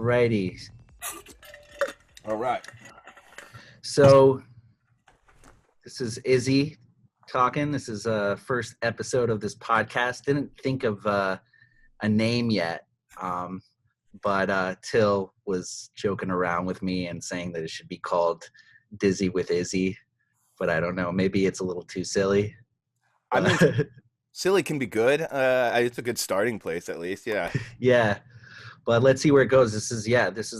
Alrighty. All right. So this is Izzy talking. This is first episode of this podcast. Didn't think of a name yet, but Till was joking around with me and saying that it should be called Dizzy with Izzy. But I don't know. Maybe it's a little too silly. I mean, But silly can be good. It's a good starting place, at least. Yeah. yeah. But let's see where it goes. This is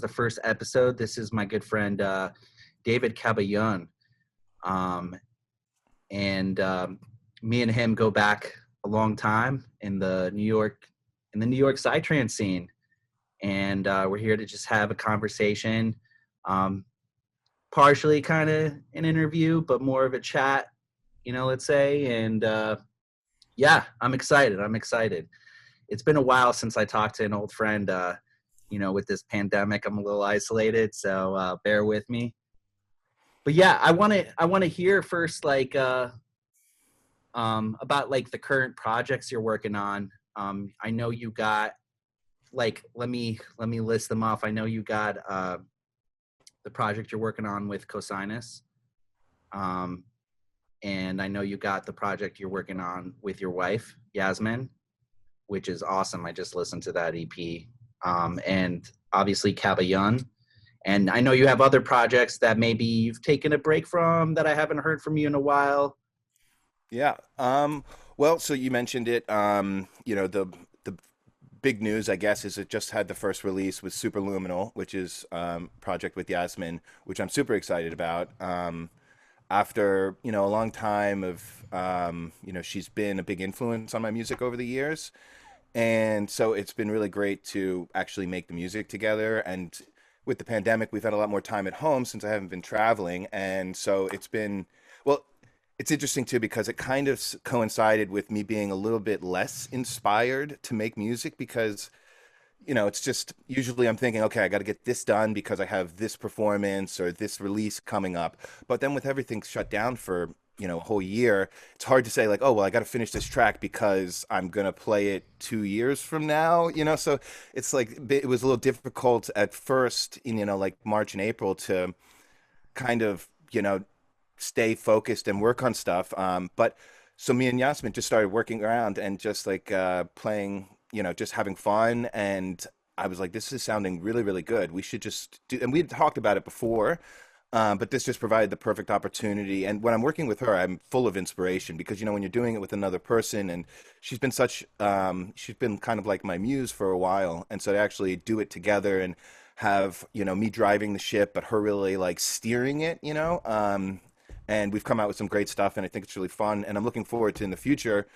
the first episode. This is my good friend David Kabayun. Um, and me and him go back a long time in the New York psytrance scene, and we're here to just have a conversation, partially kind of an interview, but more of a chat, let's say. And yeah, I'm excited. It's been a while since I talked to an old friend. With this pandemic, I'm a little isolated, so bear with me. But yeah, I want to hear first, like, about like the current projects you're working on. I know you got, like, let me list them off. I know you got the project you're working on with Cosinus, and I know you got the project you're working on with your wife Yasmin, which is awesome. I just listened to that EP, and obviously Kabayun. And I know you have other projects that maybe you've taken a break from that I haven't heard from you in a while. Yeah. Well, so you mentioned it. The big news, I guess, is it just had the first release with Superluminal, which is project with Yasmin, which I'm super excited about. After a long time of she's been a big influence on my music over the years, and so it's been really great to actually make the music together. And with the pandemic, we've had a lot more time at home since I haven't been traveling, and so it's been well. It's interesting too because it kind of coincided with me being a little bit less inspired to make music because it's just usually I'm thinking, okay, I got to get this done because I have this performance or this release coming up. But then with everything shut down for a whole year, it's hard to say like, oh well, I got to finish this track because I'm gonna play it 2 years from now. So it's like it was a little difficult at first in like March and April to kind of stay focused and work on stuff. But so me and Yasmin just started working around and just like playing, just having fun. And I was like, this is sounding really, really good. We should just do, and we had talked about it before, but this just provided the perfect opportunity. And when I'm working with her, I'm full of inspiration because, when you're doing it with another person and she's been kind of like my muse for a while. And so to actually do it together and have, me driving the ship, but her really like steering it, and we've come out with some great stuff, and I think it's really fun. And I'm looking forward to in the future,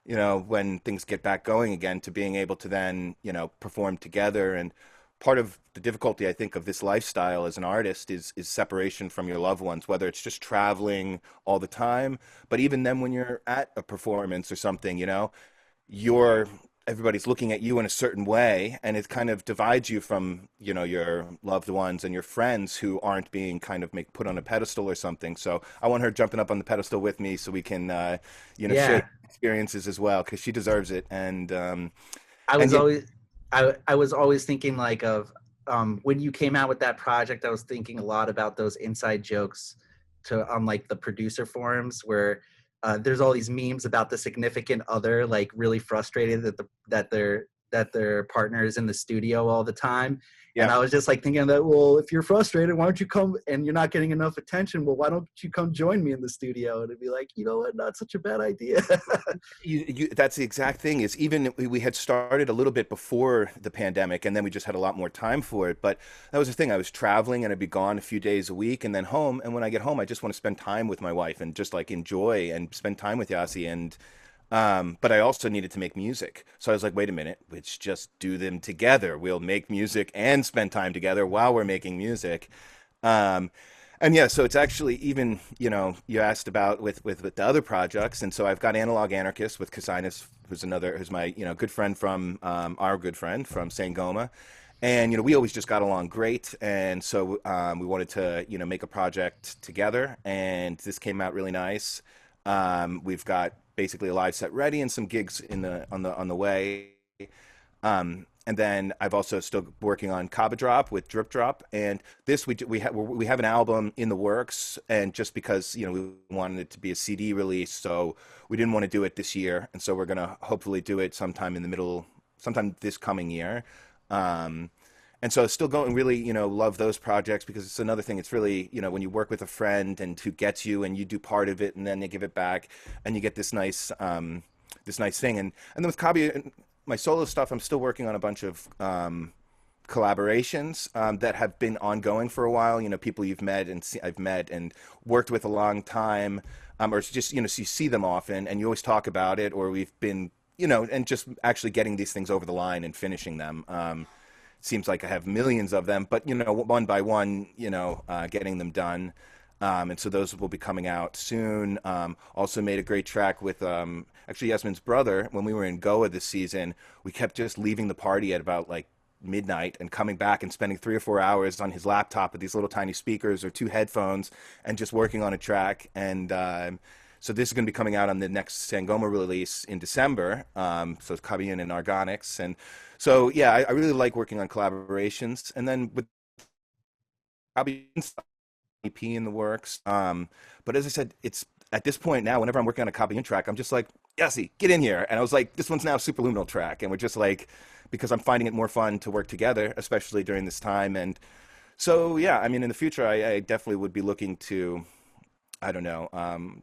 when things get back going again, to being able to then, perform together. And part of the difficulty, I think, of this lifestyle as an artist is separation from your loved ones, whether it's just traveling all the time, but even then when you're at a performance or something, you're everybody's looking at you in a certain way, and it kind of divides you from your loved ones and your friends who aren't being kind of put on a pedestal or something. So I want her jumping up on the pedestal with me so we can Yeah. share experiences as well, because she deserves it. And I and was yeah, always I was always thinking, like, of when you came out with that project. I was thinking a lot about those inside jokes to on, like, the producer forums where there's all these memes about the significant other, like, really frustrated that their partner is in the studio all the time. And yeah. I was just like thinking that, well, if you're frustrated, why don't you come, and you're not getting enough attention, well, why don't you come join me in the studio? And it'd be like, what, not such a bad idea. That's the exact thing. Is even we had started a little bit before the pandemic, and then we just had a lot more time for it. But that was the thing. I was traveling, and I'd be gone a few days a week, and then home. And when I get home, I just want to spend time with my wife and just like enjoy and spend time with Yasi. And but I also needed to make music, so I was like, wait a minute, let's just do them together. We'll make music and spend time together while we're making music. Um, and yeah, so it's actually even, you asked about with the other projects. And so I've got Analog Anarchists with Cosinus, who's my, good friend from, our good friend from Sangoma. And, we always just got along great. And so we wanted to, make a project together. And this came out really nice. We've got basically a live set ready and some gigs on the way. And then I've also still working on Kaba Drop with Drip Drop, and this we have an album in the works, and just because we wanted it to be a CD release, so we didn't want to do it this year, and so we're gonna hopefully do it sometime this coming year. Um, and so still going really, love those projects because it's another thing. It's really, when you work with a friend and who gets you and you do part of it and then they give it back and you get this nice thing. And then with Kabayun, my solo stuff, I'm still working on a bunch of collaborations that have been ongoing for a while. People I've met and worked with a long time, or just so you see them often, and you always talk about it. Or we've been, and just actually getting these things over the line and finishing them. Seems like I have millions of them, but one by one, getting them done. And so those will be coming out soon. Also made a great track with actually Yasmin's brother. When we were in Goa this season, we kept just leaving the party at about like midnight and coming back and spending 3 or 4 hours on his laptop with these little tiny speakers or 2 headphones and just working on a track. And so this is going to be coming out on the next Sangoma release in December. So it's Kabayun and Organics. And so, yeah, I really like working on collaborations. And then with Kabayun EP in the works. But as I said, it's at this point now, whenever I'm working on a Kabayun track, I'm just like, Yassi, get in here. And I was like, this one's now a superluminal track. And we're just like, because I'm finding it more fun to work together, especially during this time. And so, yeah, I mean, in the future, I definitely would be looking to, I don't know,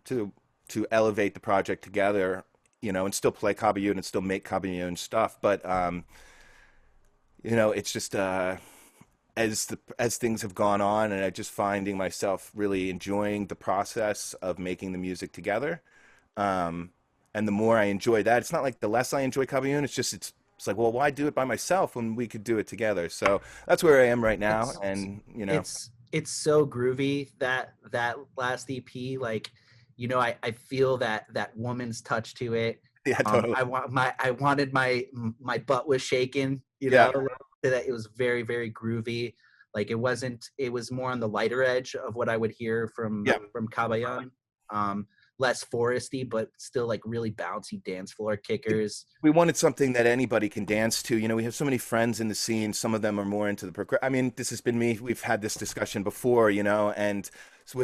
to elevate the project together, and still play Kabayun and still make Kabayun stuff. But, it's just, as things have gone on, and I'm just finding myself really enjoying the process of making the music together. And the more I enjoy that, it's not like the less I enjoy Kabayun. It's like, well, why do it by myself when we could do it together? So that's where I am right now. And it's so groovy, that last EP. Like, I feel that woman's touch to it. Yeah, totally. I wanted my butt was shaking, Yeah. that it was very, very groovy. Like it was more on the lighter edge of what I would hear from Kabayan. Less foresty, but still like really bouncy dance floor kickers. We wanted something that anybody can dance to. We have so many friends in the scene. Some of them are more into I mean, this has been me. We've had this discussion before, and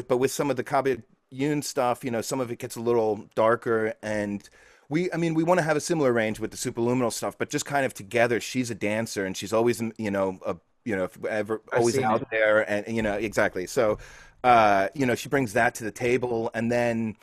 but with some of the Kabayun stuff, some of it gets a little darker, and we want to have a similar range with the superluminal stuff, but just kind of together. She's a dancer, and she's always, always out there, and exactly. So, she brings that to the table, and then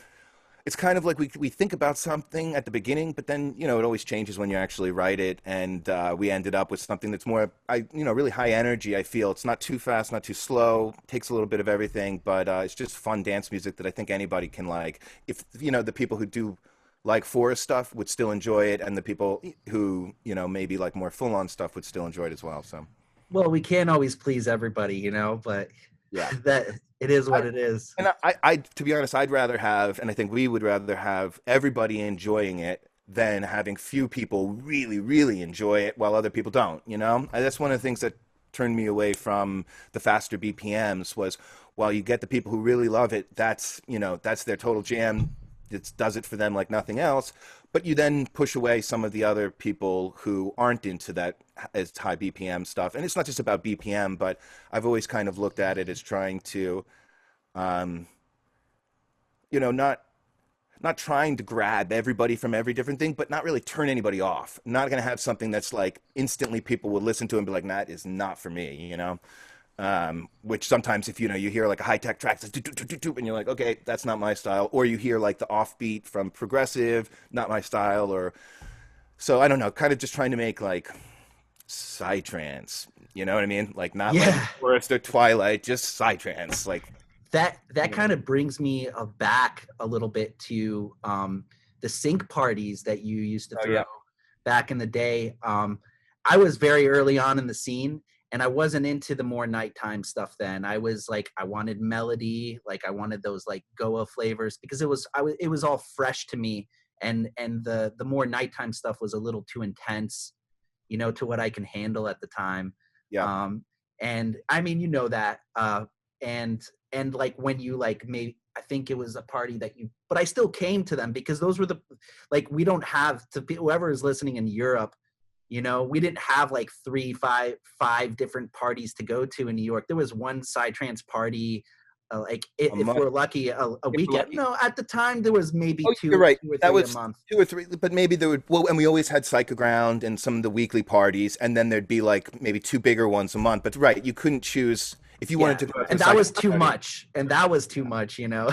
it's kind of like we think about something at the beginning, but then it always changes when you actually write it, and we ended up with something that's more really high energy. I feel it's not too fast, not too slow, takes a little bit of everything, but it's just fun dance music that I think anybody can like. If the people who do like forest stuff would still enjoy it, and the people who maybe like more full on stuff would still enjoy it as well. So, well, we can't always please everybody, but yeah, that it is what it is. And I, to be honest, I'd rather have, and I think we would rather have everybody enjoying it than having few people really, really enjoy it while other people don't. That's one of the things that turned me away from the faster BPMs was, while you get the people who really love it, that's their total jam. It does it for them like nothing else. But you then push away some of the other people who aren't into that as high BPM stuff. And it's not just about BPM, but I've always kind of looked at it as trying to, not trying to grab everybody from every different thing, but not really turn anybody off. Not going to have something that's like instantly people will listen to and be like, that is not for me, which sometimes if you hear like a high-tech track and you're like, okay, that's not my style, or you hear like the offbeat from progressive, not my style, or so I don't know, kind of just trying to make like psytrance, you know what I mean, like not like forest or twilight, just psytrance, like that kind of brings me back a little bit to the sync parties that you used to throw back in the day. I was very early on in the scene, and I wasn't into the more nighttime stuff then. I was like, I wanted melody, like I wanted those like Goa flavors, because it was all fresh to me, and the more nighttime stuff was a little too intense, to what I can handle at the time. Yeah. And I mean, that, and like when you like maybe, I think it was a party but I still came to them because those were we don't have, to whoever is listening in Europe, You know, we didn't have like five different parties to go to in New York. There was one psytrance party, like A if month, we're lucky, a if we're weekend. lucky. No, at the time there was maybe Oh, you're right. two or That three a was month. two or three, but maybe there would, well, and we always had Psychoground and some of the weekly parties, and then there'd be like maybe two bigger ones a month. But right, you couldn't choose if you wanted Yeah, to go out to and a that was Psychoground too party. much, and that was too much, you know.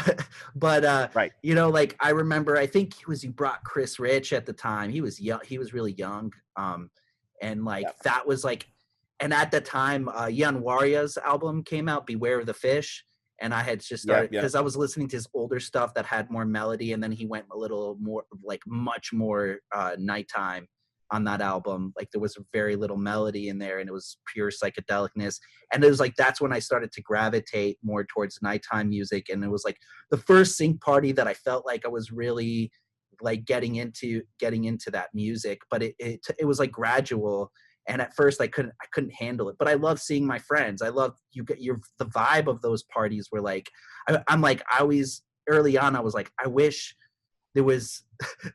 But Right. you know, like I remember, I think it was you brought Chris Rich at the time. He was young, he was really young, and like Yeah. that was like, and at the time, Yan Waria's album came out, Beware of the Fish, and I had just Yeah. started Yeah. because I was listening to his older stuff that had more melody, and then he went a little more like much more nighttime on that album. Like there was very little melody in there, and it was pure psychedelicness. And it was like that's when I started to gravitate more towards nighttime music. And it was like the first sync party that I felt like I was really like getting into that music. But it was like gradual. And at first I couldn't handle it. But I love seeing my friends. I love you get your the vibe of those parties were like I'm like I always early on I was like, I wish there was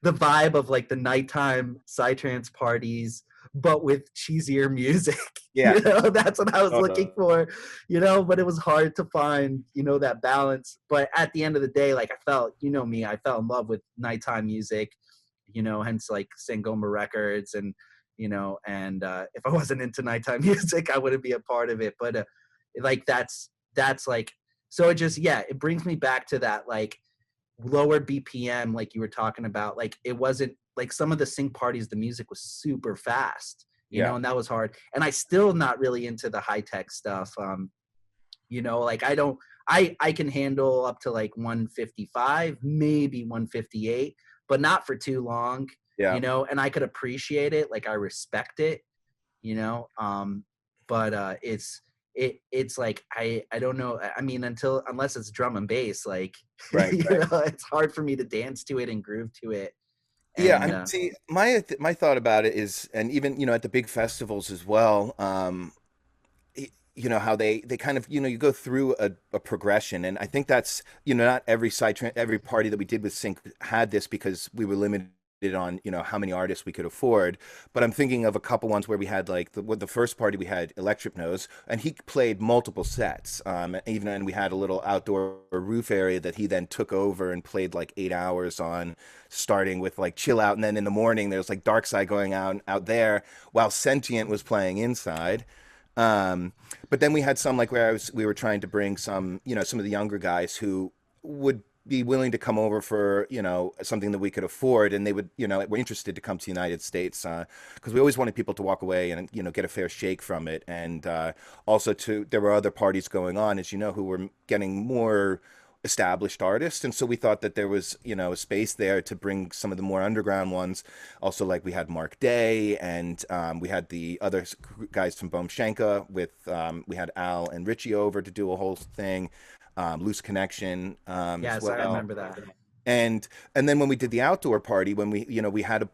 the vibe of like the nighttime psytrance parties, but with cheesier music. Yeah. You know, that's what I was Uh, looking for, you know, but it was hard to find, you know, that balance. But at the end of the day, like I felt, you know me, I fell in love with nighttime music, you know, hence like Sangoma Records and, you know, and if I wasn't into nighttime music, I wouldn't be a part of it. But like that's like, so it just, yeah, it brings me back to that like lower BPM, like you were talking about. Like it wasn't like some of the sync parties, the music was super fast, you yeah. know, and that was hard. And I still not really into the high tech stuff. You know, like I don't, I can handle up to like 155, maybe 158, but not for too long, you Yeah. know, and I could appreciate it. Like I respect it, you know, but it's like I don't know. I mean, unless it's drum and bass, like Right. you Right. know, it's hard for me to dance to it and groove to it. Yeah. I And mean, see, my thought about it is, and even at the big festivals as well. You know how they kind of you go through a progression, and I think that's not every party that we did with Sync had this because we were limited on how many artists we could afford. But I'm thinking of a couple ones where we had like the first party we had Electric Nose, and he played multiple sets, even, and we had a little outdoor roof area that he then took over and played like 8 hours on, starting with like Chill Out, and then in the morning there's like Dark Side going out there while Sentient was playing inside. um, but then we had some like where we were trying to bring some of the younger guys who would be willing to come over for, something that we could afford, and they would, were interested to come to the United States, because we always wanted people to walk away and, get a fair shake from it. And also there were other parties going on, as you know, who were getting more established artists, and so we thought that there was a space there to bring some of the more underground ones. Also, like we had Mark Day, and we had the other guys from Bomshenka with we had Al and Richie over to do a whole thing, Loose Connection, as yes, I well. remember that. And then when we did the outdoor party, when we had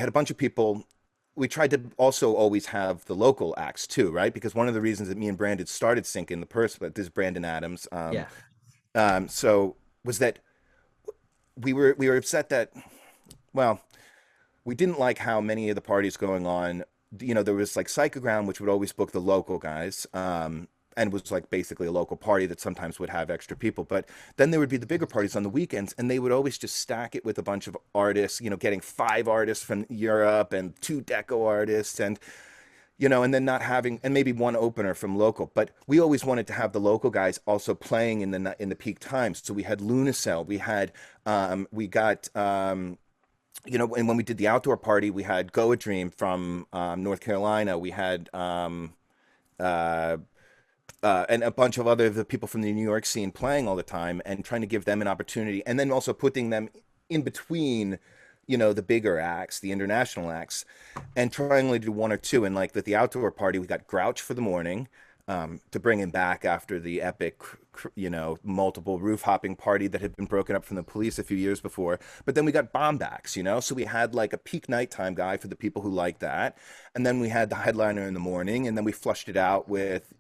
a bunch of people. We tried to also always have the local acts too, right? Because one of the reasons that me and Brandon started Sync in the first, but this is Brandon Adams. Yeah. So was that we were upset that, well, we didn't like how many of the parties going on. There was like Psychoground, which would always book the local guys, and was like basically a local party that sometimes would have extra people. But then there would be the bigger parties on the weekends, and they would always just stack it with a bunch of artists. Getting 5 artists from Europe and 2 deco artists, and then not having, and maybe one opener from local. But we always wanted to have the local guys also playing in the peak times. So we had Lunacell, we got. And when we did the outdoor party, we had Go a Dream from North Carolina. We had uh, and a bunch of the people from the New York scene playing all the time, and trying to give them an opportunity, and then also putting them in between, the bigger acts, the international acts, and trying to do one or two. And like with the outdoor party, we got Grouch for the morning, to bring him back after the epic, multiple roof hopping party that had been broken up from the police a few years before. But then we got Bombax, so we had like a peak nighttime guy for the people who like that. And then we had the headliner in the morning, and then we flushed it out with,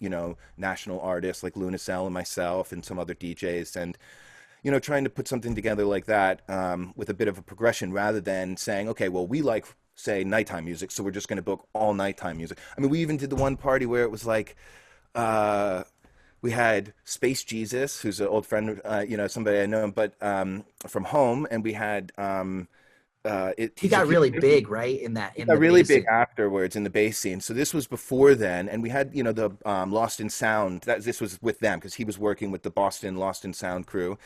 national artists like Lunacell and myself and some other DJs. And trying to put something together like that, with a bit of a progression, rather than saying, okay, well, we like say nighttime music, so we're just going to book all nighttime music. I mean, we even did the one party where it was like uh we had Space Jesus, who's an old friend, somebody I know, but from home, and we had He he's a got really huge. big, right, in that, It in got the really big basin. afterwards in the bass scene. So this was before then, and we had the Lost in Sound. This was with them because he was working with the Boston Lost in Sound crew,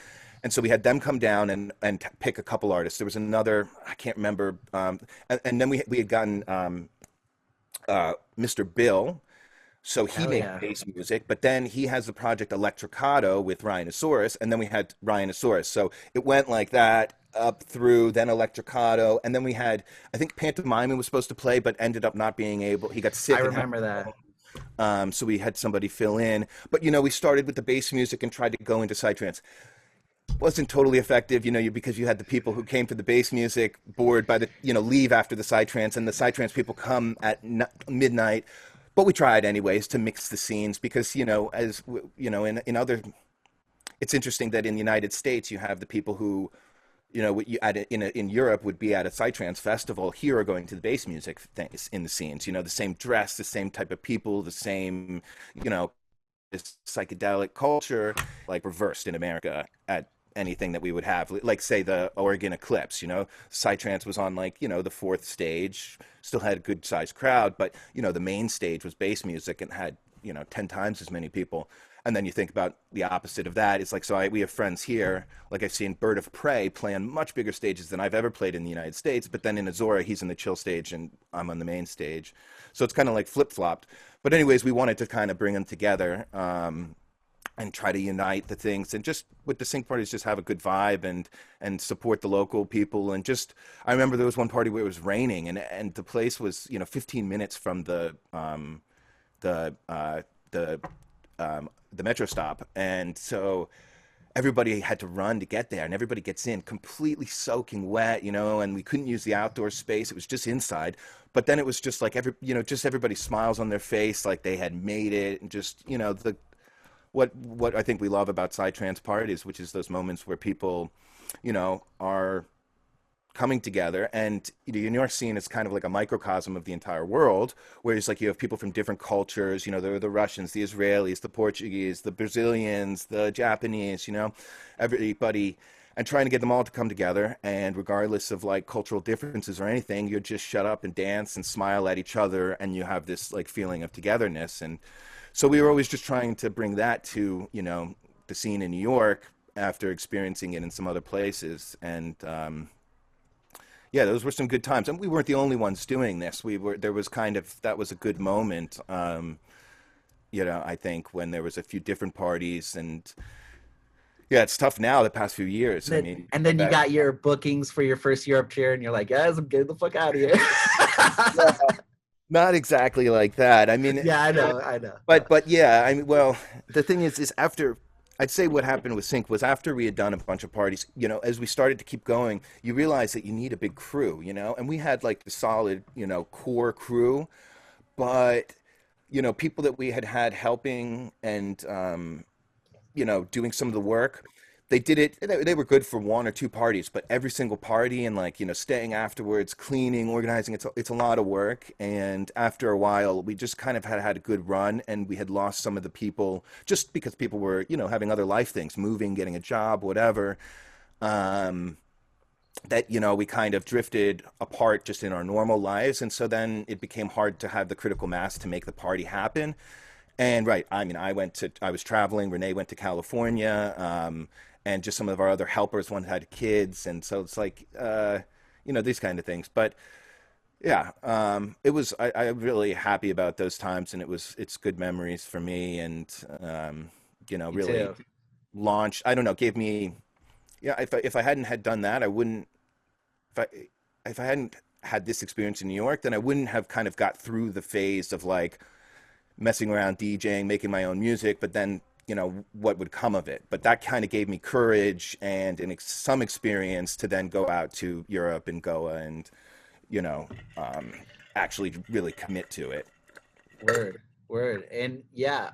and so we had them come down and pick a couple artists. There was another, I can't remember, and then we had gotten Mr. Bill. So he Hell makes yeah. bass music, but then he has the project Electricato with Rhinosaurus, and then we had Rhinosaurus. So it went like that up through then Electricato, and then we had, I think Pantomime was supposed to play, but ended up not being able. He got I sick and had, remember that. so we had somebody fill in. But we started with the bass music and tried to go into psytrance. Wasn't totally effective, because you had the people who came to the bass music bored by the, leave after the psytrance, and the psytrance people come at midnight. But we tried anyways to mix the scenes because, in other, it's interesting that in the United States you have the people who, in Europe would be at a psytrance festival. Here are going to the bass music things in the scenes. The same dress, the same type of people, the same, this psychedelic culture, like reversed in America at anything that we would have, like say the Oregon Eclipse. Psytrance was on like the fourth stage, still had a good sized crowd, but the main stage was bass music and had 10 times as many people. And then you think about the opposite of that. It's like, we have friends here, like I've seen Bird of Prey play on much bigger stages than I've ever played in the United States, but then in Azora he's in the chill stage and I'm on the main stage, so it's kind of like flip-flopped. But anyways, we wanted to kind of bring them together, and try to unite the things, and just with the sync parties just have a good vibe and support the local people. And just, I remember there was one party where it was raining, and the place was 15 minutes from the uh the the metro stop, and so everybody had to run to get there, and everybody gets in completely soaking wet, and we couldn't use the outdoor space. It was just inside. But then it was just like just everybody smiles on their face like they had made it, and just the what I think we love about psytrance parties, which is those moments where people, are coming together. And the New York scene is kind of like a microcosm of the entire world, where it's like you have people from different cultures. There are the Russians, the Israelis, the Portuguese, the Brazilians, the Japanese, everybody, and trying to get them all to come together. And regardless of like cultural differences or anything, you just shut up and dance and smile at each other, and you have this like feeling of togetherness. And so we were always just trying to bring that to, the scene in New York after experiencing it in some other places. And yeah, those were some good times. And we weren't the only ones doing this. There was that was a good moment, I think, when there was a few different parties. And yeah, it's tough now the past few years. I mean, And then you got your bookings for your first Europe tour, and you're like, guys, I'm getting the fuck out of here. not exactly like that. I mean, Yeah, I know. but yeah, I mean, well, the thing is after, I'd say what happened with Sync was after we had done a bunch of parties, as we started to keep going, you realize that you need a big crew, and we had like the solid, core crew, but, people that we had helping and, doing some of the work. They did it. They were good for one or two parties, but every single party and like staying afterwards, cleaning, organizing. It's a lot of work. And after a while, we just kind of had a good run, and we had lost some of the people just because people were having other life things, moving, getting a job, whatever. Um, that we kind of drifted apart just in our normal lives, and so then it became hard to have the critical mass to make the party happen. And right, I mean, I was traveling. Renee went to California, and just some of our other helpers, one had kids, and so it's like, these kind of things. But yeah, I'm really happy about those times, and it's good memories for me, and Me really too. launched. I don't know, gave me, yeah. If I hadn't had done that, I wouldn't. If I if I hadn't had this experience in New York, then I wouldn't have kind of got through the phase of like messing around DJing, making my own music, but then what would come of it. But that kind of gave me courage and some experience to then go out to Europe and Goa and you know um, actually really commit to it. Word, word. And yeah,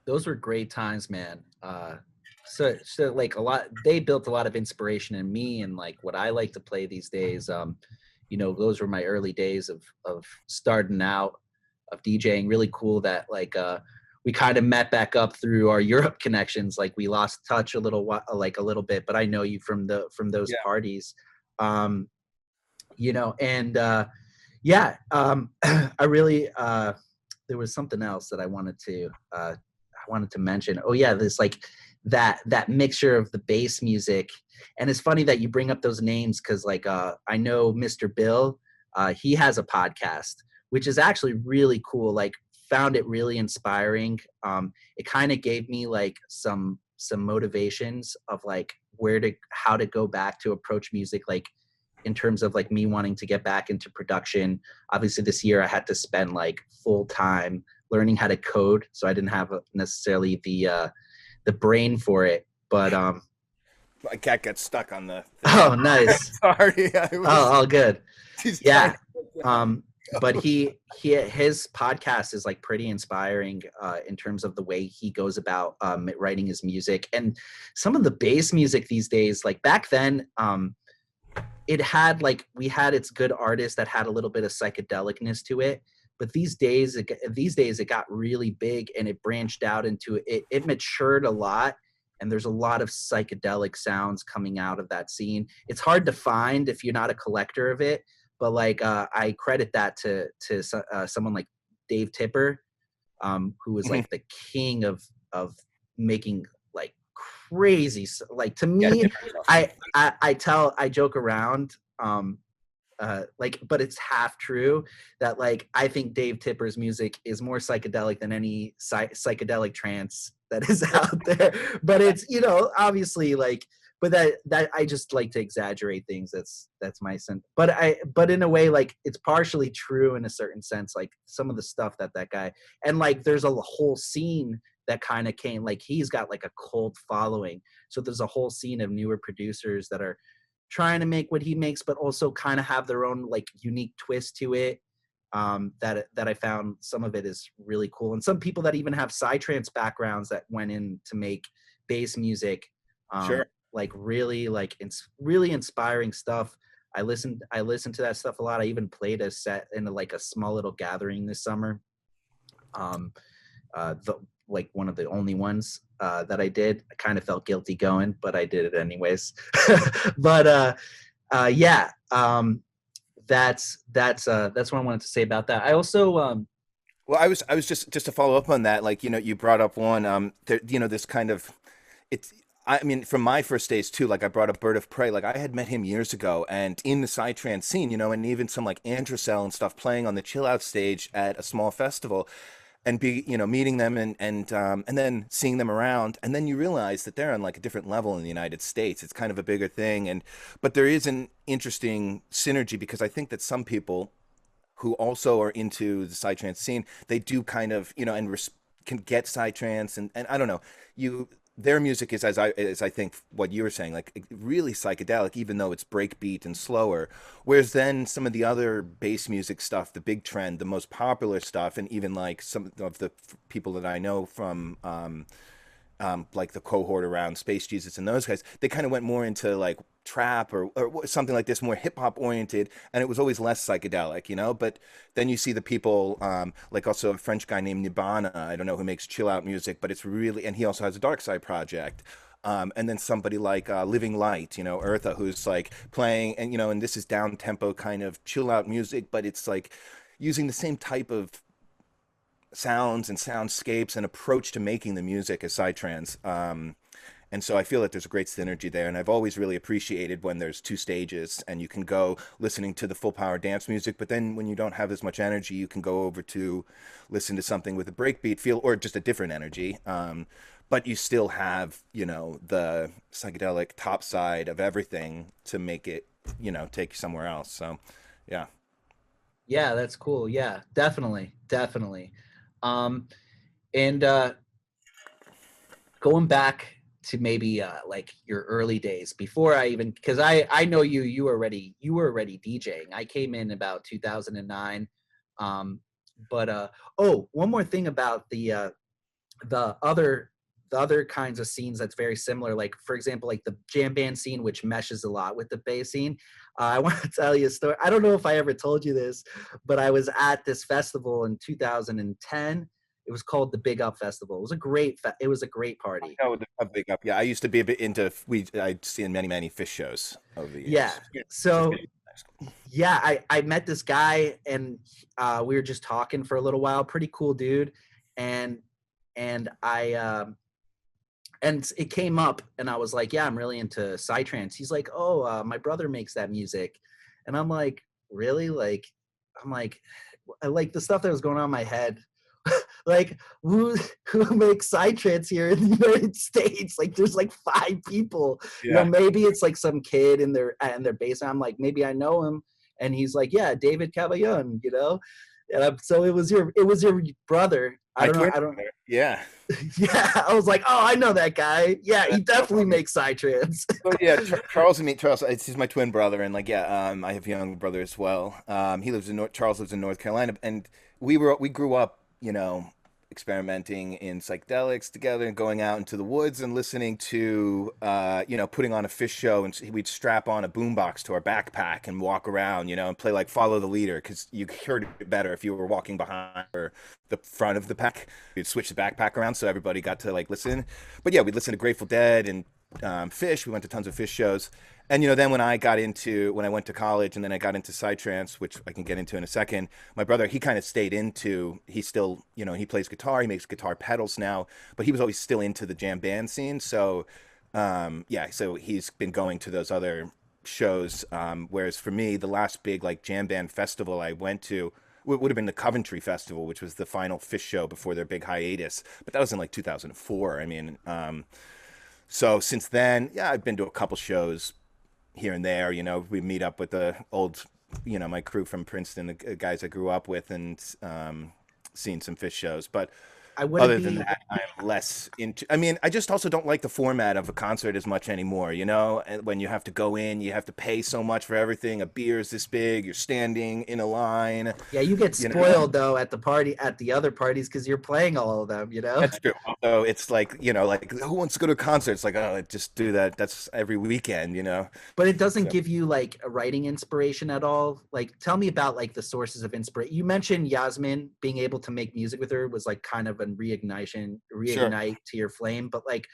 those were great times, man. So like a lot, they built a lot of inspiration in me and like what I like to play these days. those were my early days of starting out, of DJing. Really cool that like we kind of met back up through our Europe connections. Like we lost touch a little while, like a little bit, but I know you from those Yeah. parties. And I really there was something else that I wanted to mention. Oh yeah, this like that mixture of the bass music. And it's funny that you bring up those names, because like I know Mr. Bill, he has a podcast, which is actually really cool. Like found it really inspiring. It kind of gave me like some motivations of like how to go back to approach music, like in terms of like me wanting to get back into production. Obviously this year I had to spend like full time learning how to code, so I didn't have necessarily the brain for it. But My cat got stuck on the thing. oh, nice. Sorry, I Oh, was. all good. He's Yeah. trying But his podcast is like pretty inspiring in terms of the way he goes about writing his music. And some of the bass music these days, like back then, it had like, we had its good artists that had a little bit of psychedelicness to it. But these days it got really big, and it branched out into it matured a lot. And there's a lot of psychedelic sounds coming out of that scene. It's hard to find if you're not a collector of it, but like I credit that to someone like Dave Tipper, who was like the king of making like crazy, like to me, I joke around, but it's half true, that like I think Dave Tipper's music is more psychedelic than any psychedelic trance that is out there. But it's obviously like, but that I just like to exaggerate things. That's my sense. But in a way, like it's partially true in a certain sense. Like some of the stuff that guy, and like there's a whole scene that kind of came, like he's got like a cult following. So there's a whole scene of newer producers that are trying to make what he makes, but also kind of have their own like unique twist to it. That I found some of it is really cool, and some people that even have psytrance backgrounds that went in to make bass music. Sure. Like really, like it's really inspiring stuff. I listened to that stuff a lot. I even played a set in like a small little gathering this summer. Like one of the only ones that I did. I kind of felt guilty going, but I did it anyways. But yeah, that's what I wanted to say about that. I also Well, I was just to follow up on that, like, you brought up one, there, this kind of, it's, I mean, from my first days too, like I brought up Bird of Prey, like I had met him years ago, and in the psytrance scene, and even some like Androcell and stuff playing on the chill out stage at a small festival, and meeting them, and then seeing them around, and then you realize that they're on like a different level in the United States. It's kind of a bigger thing, but there is an interesting synergy, because I think that some people who also are into the psytrance scene, they do kind of, can get psytrance, and I don't know, their music is, as I think what you were saying, like really psychedelic, even though it's breakbeat and slower. Whereas then some of the other bass music stuff, the big trend, the most popular stuff, and even like some of the people that I know from like the cohort around Space Jesus and those guys, they kind of went more into like trap or something like this, more hip hop oriented, and it was always less psychedelic, But then you see the people, like also a French guy named Nibbana, I don't know, who makes chill out music, but it's really, and he also has a dark side project. And then somebody like Living Light, Eartha, who's like playing, and this is down tempo kind of chill out music, but it's like using the same type of sounds and soundscapes and approach to making the music as psytrance. And so I feel that there's a great synergy there. And I've always really appreciated when there's two stages and you can go listening to the full power dance music, but then when you don't have as much energy, you can go over to listen to something with a breakbeat feel or just a different energy. But you still have, the psychedelic top side of everything to make it, take you somewhere else. So, yeah. Yeah, that's cool. Yeah, definitely. And going back to maybe like your early days before I even, because I know you were already DJing. I came in about 2009. But one more thing about the other the other kinds of scenes that's very similar, like for example, like the jam band scene, which meshes a lot with the bass scene. I want to tell you a story. I don't know if I ever told you this, but I was at this festival in 2010. It was called the Big Up Festival. It was a it was a great party. Oh, a big up. Yeah, I used to be a bit into. I'd seen many fish shows over the Yeah. years. Yeah, just So getting- yeah, I met this guy, and we were just talking for a little while. Pretty cool dude, and and I and it came up, and I was like, yeah, I'm really into psytrance. He's like, oh, my brother makes that music, and I'm like, really? Like, I'm like the stuff that was going on in my head. Like, who makes psytrance here in the United States? Like, there's like 5 people. You know, Yeah. maybe it's like some kid in their basement. I'm like, maybe I know him, and he's like, yeah, David Kabayun. You know, and so it was your brother. I My don't know. twin I don't. brother. Yeah. Yeah, I was like, oh, I know that guy. Yeah, he definitely makes psytrance. So yeah, Charles and me. Charles, he's my twin brother, and like yeah, I have a younger brother as well. He lives in Charles lives in North Carolina, and we grew up, experimenting in psychedelics together and going out into the woods and listening to, putting on a fish show, and we'd strap on a boombox to our backpack and walk around, and play like Follow the Leader, because you heard it better if you were walking behind or the front of the pack. We'd switch the backpack around so everybody got to like listen. But yeah, we'd listen to Grateful Dead and Fish. We went to tons of Fish shows. And then when I went to college and then I got into psytrance, which I can get into in a second, my brother, he kind of stayed into, he still, he plays guitar, he makes guitar pedals now, but he was always still into the jam band scene. So yeah, so he's been going to those other shows. Whereas for me, the last big like jam band festival I went to would have been the Coventry Festival, which was the final Fish show before their big hiatus. But that was in like 2004. I mean, so since then, yeah, I've been to a couple shows here and there. We meet up with the old, my crew from Princeton, the guys I grew up with, and seen some Fish shows. But I other wouldn't than be. that, I'm less into. I mean, I just also don't like the format of a concert as much anymore. And when you have to go in, you have to pay so much for everything. A beer is this big. You're standing in a line. Yeah, you get You know, spoiled though at the other parties because you're playing all of them. that's true. So it's like, like who wants to go to a concert? It's like, oh, just do that. That's every weekend. But it doesn't So. give you like a writing inspiration at all. Like, tell me about like the sources of inspiration. You mentioned Yasmin being able to make music with her was like kind of a Sure. reignite to your flame. But like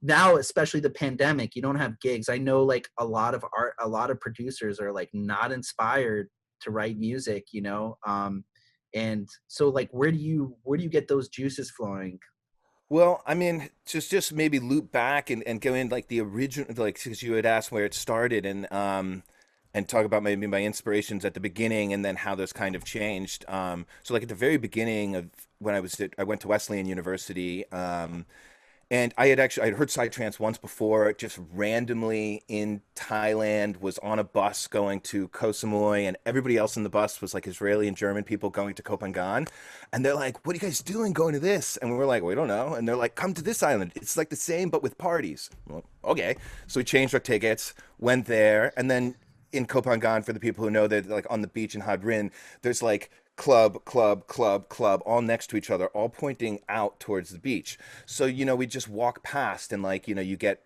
now, especially the pandemic, you don't have gigs. I know like a lot of producers are like not inspired to write music. And so like where do you get those juices flowing? Well, I mean, just maybe loop back and go in like the original, like because you had asked where it started, and talk about maybe my inspirations at the beginning and then how those kind of changed. So like at the very beginning of when I went to Wesleyan University, and I'd heard psytrance once before, just randomly in Thailand, was on a bus going to Koh Samui, and everybody else in the bus was like Israeli and German people going to Koh Phangan. And they're like, what are you guys doing going to this? And we were like, we don't know. And they're like, come to this island. It's like the same, but with parties. Well, okay. So we changed our tickets, went there, and then in Koh Phangan, for the people who know, that like on the beach in Hadrin, there's like club, club, club, club, all next to each other, all pointing out towards the beach. So, we just walk past and like, you get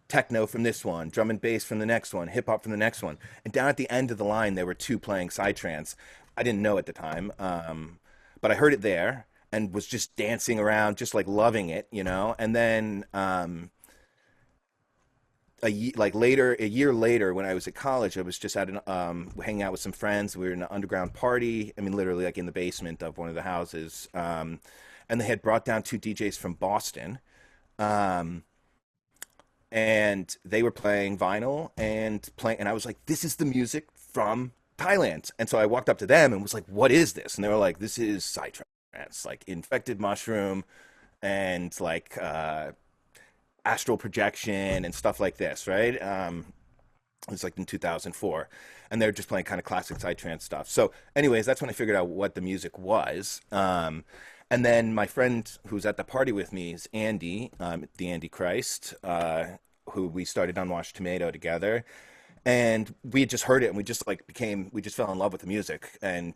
techno from this one, drum and bass from the next one, hip hop from the next one. And down at the end of the line, there were two playing psytrance. I didn't know at the time, but I heard it there and was just dancing around, just like loving it. And then a year later, when I was at college, I was just at hanging out with some friends. We were in an underground party. I mean, literally like in the basement of one of the houses. And they had brought down two DJs from Boston. And they were playing vinyl and I was like, this is the music from Thailand. And so I walked up to them and was like, what is this? And they were like, this is psytrance, like infected mushroom and like astral projection and stuff like this, right? It was like in 2004, and they're just playing kind of classic psytrance stuff. So, anyways, that's when I figured out what the music was. And then my friend who's at the party with me is Andy, the Andy Christ, who we started Unwashed Tomato together. And we had just heard it, and we just fell in love with the music. And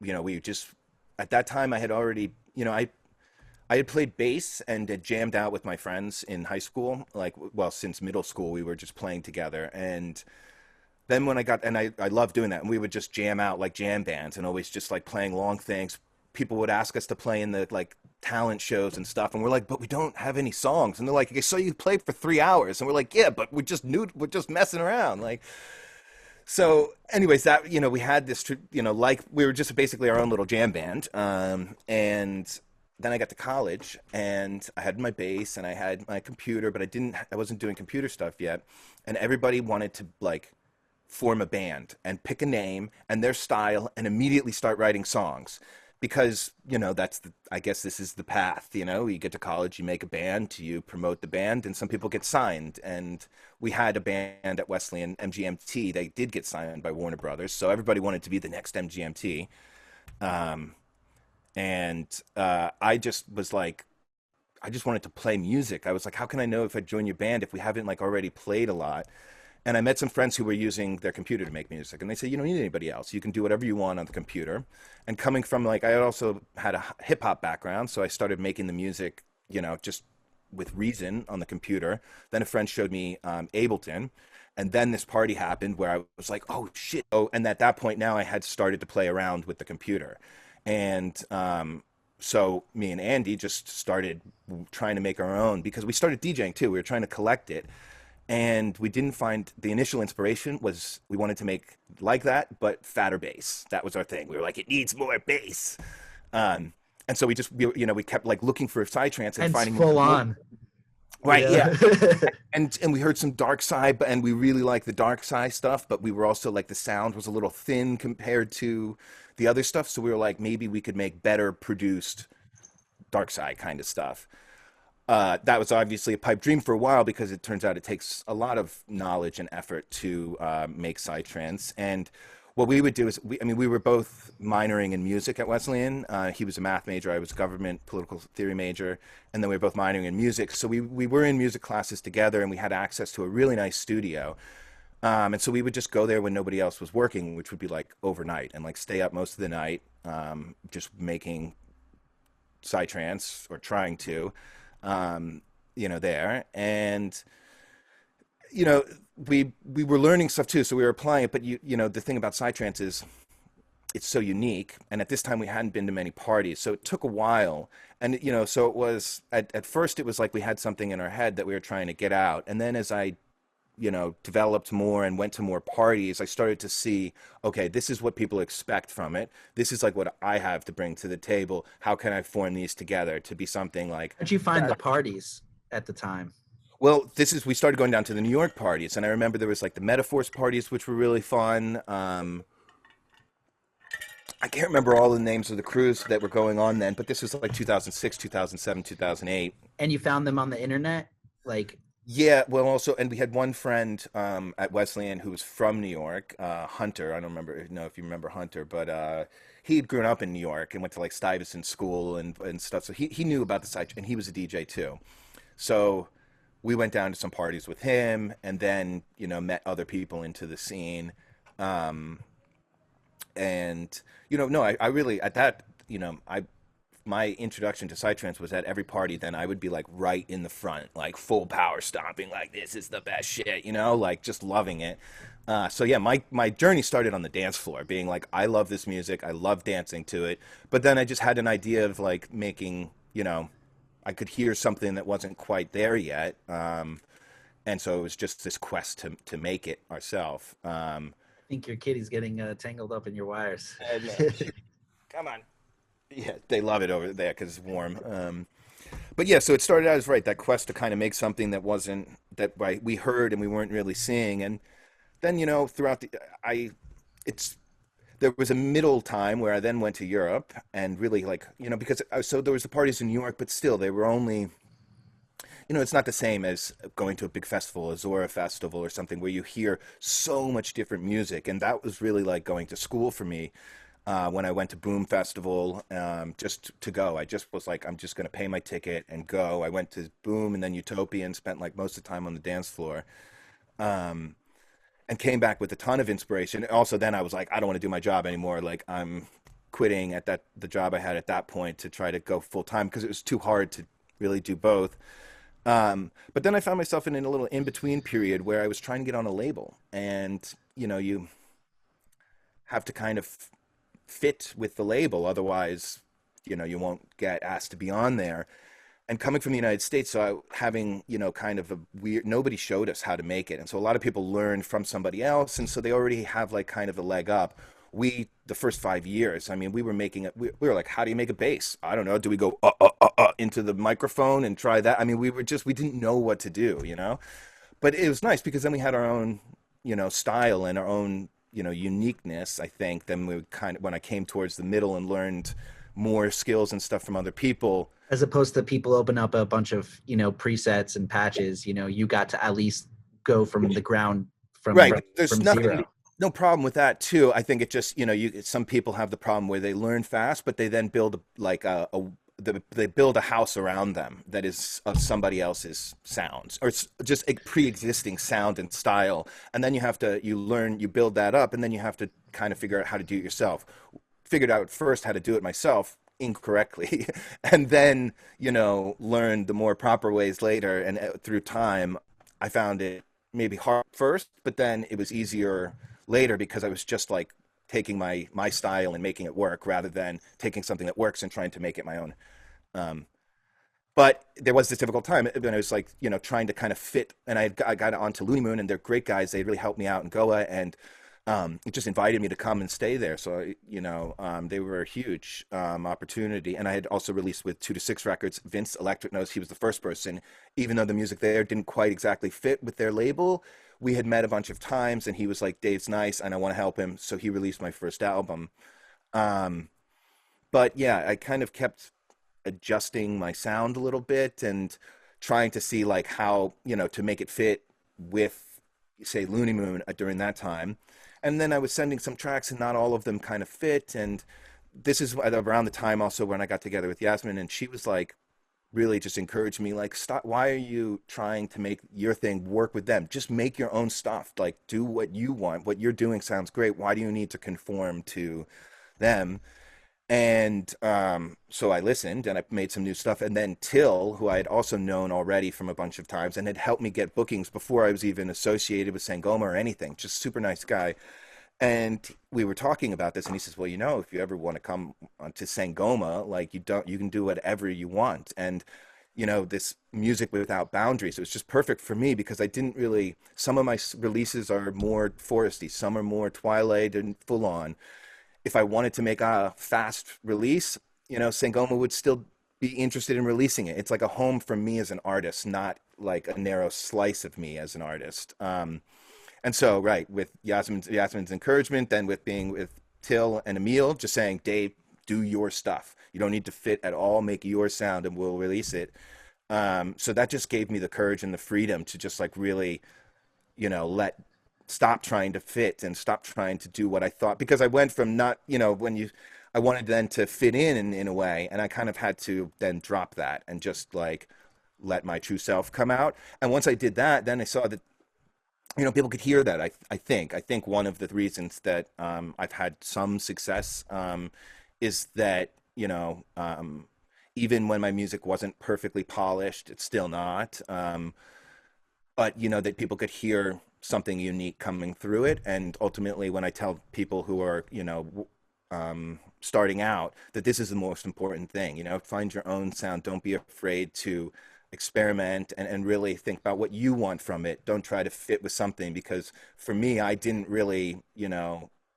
we just, at that time, I had already, I had played bass and had jammed out with my friends in high school. Like, well, since middle school, we were just playing together. And then when I loved doing that. And we would just jam out like jam bands and always just like playing long things. People would ask us to play in the like talent shows and stuff. And we're like, but we don't have any songs. And they're like, okay, so you played for 3 hours. And we're like, yeah, but we're just messing around. Like, so anyways, that, we had this, like we were just basically our own little jam band. And then I got to college and I had my bass and I had my computer, but I wasn't doing computer stuff yet. And everybody wanted to like form a band and pick a name and their style and immediately start writing songs because I guess this is the path. You get to college, you make a band, you promote the band, and some people get signed. And we had a band at Wesleyan, MGMT. They did get signed by Warner Brothers, so everybody wanted to be the next MGMT. um, and I just was like, I just wanted to play music. I was like, how can I know if I join your band if we haven't like already played a lot? And I met some friends who were using their computer to make music, and they said, you don't need anybody else. You can do whatever you want on the computer. And coming from like, I also had a hip hop background, so I started making the music, just with Reason on the computer. Then a friend showed me Ableton, and then this party happened where I was like, oh shit! Oh, and at that point now I had started to play around with the computer, and so me and Andy just started trying to make our own because we started DJing too. We were trying to collect it, and we didn't find the initial inspiration was we wanted to make like that but fatter bass. That was our thing. We were like, it needs more bass. And so we kept like looking for psytrance and And finding full on. right, yeah. Yeah. And we heard some dark side, and we really liked the dark side stuff, but we were also like the sound was a little thin compared to the other stuff, so we were like maybe we could make better produced dark side kind of stuff. That was obviously a pipe dream for a while because it turns out it takes a lot of knowledge and effort to make psytrance. And what we would do is, we were both minoring in music at Wesleyan. He was a math major, I was a government political theory major, and then we were both minoring in music. So we were in music classes together, and we had access to a really nice studio. And so we would just go there when nobody else was working, which would be like overnight, and like stay up most of the night, just making psytrance or trying to there. And you know we were learning stuff too, so we were applying it. But the thing about psytrance is it's so unique, and at this time we hadn't been to many parties, so it took a while. And so it was at first it was like we had something in our head that we were trying to get out, and then as I developed more and went to more parties, I started to see, okay, this is what people expect from it. This is like what I have to bring to the table. How can I form these together to be something like How'd you find the parties at the time? well, we started going down to the New York parties, and I remember there was like the Metaphors parties, which were really fun. I can't remember all the names of the crews that were going on then, but this was like 2006, 2007, 2008. And you found them on the internet? Like, Yeah, well, also, and we had one friend at Wesleyan who was from New York, Hunter. I don't know if you remember Hunter, but he'd grown up in New York and went to like Stuyvesant School and stuff. So he knew about the site, and he was a DJ too. So we went down to some parties with him, and then met other people into the scene. Um, and no, I really at that I my introduction to psytrance was at every party. Then I would be like right in the front, like full power stomping, like this is the best shit, like just loving it. So yeah, my journey started on the dance floor, being like, I love this music, I love dancing to it. But then I just had an idea of like making, I could hear something that wasn't quite there yet. And so it was just this quest to make it ourselves. I think your kitty's getting tangled up in your wires. And, come on. Yeah, they love it over there because it's warm. But yeah, so it started out as right that quest to kind of make something that wasn't that right we heard and we weren't really seeing. And then throughout it's there was a middle time where I then went to Europe and really like because so there was the parties in New York, but still they were only it's not the same as going to a big festival, a Zora festival or something where you hear so much different music. And that was really like going to school for me. When I went to Boom Festival, just to go, I just was like, I'm just going to pay my ticket and go. I went to Boom and then Utopia and spent like most of the time on the dance floor, and came back with a ton of inspiration. Also, then I was like, I don't want to do my job anymore. Like quitting at the job I had at that point to try to go full time because it was too hard to really do both. But then I found myself in a little in between period where I was trying to get on a label, and you have to kind of fit with the label, otherwise, you won't get asked to be on there. And coming from the United States, so having, kind of a weird, nobody showed us how to make it. And so a lot of people learned from somebody else. And so they already have like kind of a leg up. The first 5 years, I mean, we were making it, we were like, how do you make a bass? I don't know. Do we go into the microphone and try that? I mean, we didn't know what to do. But it was nice because then we had our own, style and our own, uniqueness, I think. Then when I came towards the middle and learned more skills and stuff from other people, as opposed to people open up a bunch of presets and patches, you got to at least go from the ground, right. There's from nothing, zero. no problem with that too. I think it just, some people have the problem where they learn fast, but they then build they build a house around them that is of somebody else's sounds, or it's just a pre-existing sound and style. And then you build that up, and then you have to kind of figure out how to do it yourself. Figured out first how to do it myself incorrectly and then learned the more proper ways later, and through time I found it maybe hard first, but then it was easier later because I was just like taking my style and making it work rather than taking something that works and trying to make it my own. But there was this difficult time when I was like, trying to kind of fit, and I got onto Looney Moon, and they're great guys. They really helped me out in Goa, and it just invited me to come and stay there. So, they were a huge opportunity. And I had also released with 2 to 6 Records. Vince Electric knows he was the first person, even though the music there didn't quite exactly fit with their label. We had met a bunch of times, and he was like, Dave's nice, and I want to help him. So he released my first album. But yeah, I kind of kept adjusting my sound a little bit and trying to see like how, to make it fit with, say, Looney Moon during that time. And then I was sending some tracks and not all of them kind of fit. And this is around the time also when I got together with Yasmin, and she was like, really just encouraged me, like, stop. Why are you trying to make your thing work with them? Just make your own stuff. Like, do what you want. What you're doing sounds great. Why do you need to conform to them? And so I listened and I made some new stuff. And then Till, who I had also known already from a bunch of times and had helped me get bookings before I was even associated with Sangoma or anything, just super nice guy. And we were talking about this, and he says, well, if you ever want to come to Sangoma, like you can do whatever you want. And, this music without boundaries, it was just perfect for me because I didn't really, some of my releases are more foresty, some are more Twilight and full on. If I wanted to make a fast release, Sangoma would still be interested in releasing it. It's like a home for me as an artist, not like a narrow slice of me as an artist. And so, right, with Yasmin's encouragement, then with being with Till and Emil, just saying, Dave, do your stuff. You don't need to fit at all. Make your sound, and we'll release it. So that just gave me the courage and the freedom to just like really, stop trying to fit and stop trying to do what I thought, because I went from not, I wanted then to fit in a way, and I kind of had to then drop that and just like let my true self come out. And once I did that, then I saw that, people could hear that. I think one of the reasons that I've had some success is that, even when my music wasn't perfectly polished, it's still not. But, that people could hear something unique coming through it. And ultimately, when I tell people who are, starting out, that this is the most important thing, find your own sound. Don't be afraid to experiment and really think about what you want from it. Don't try to fit with something, because for me, I didn't really,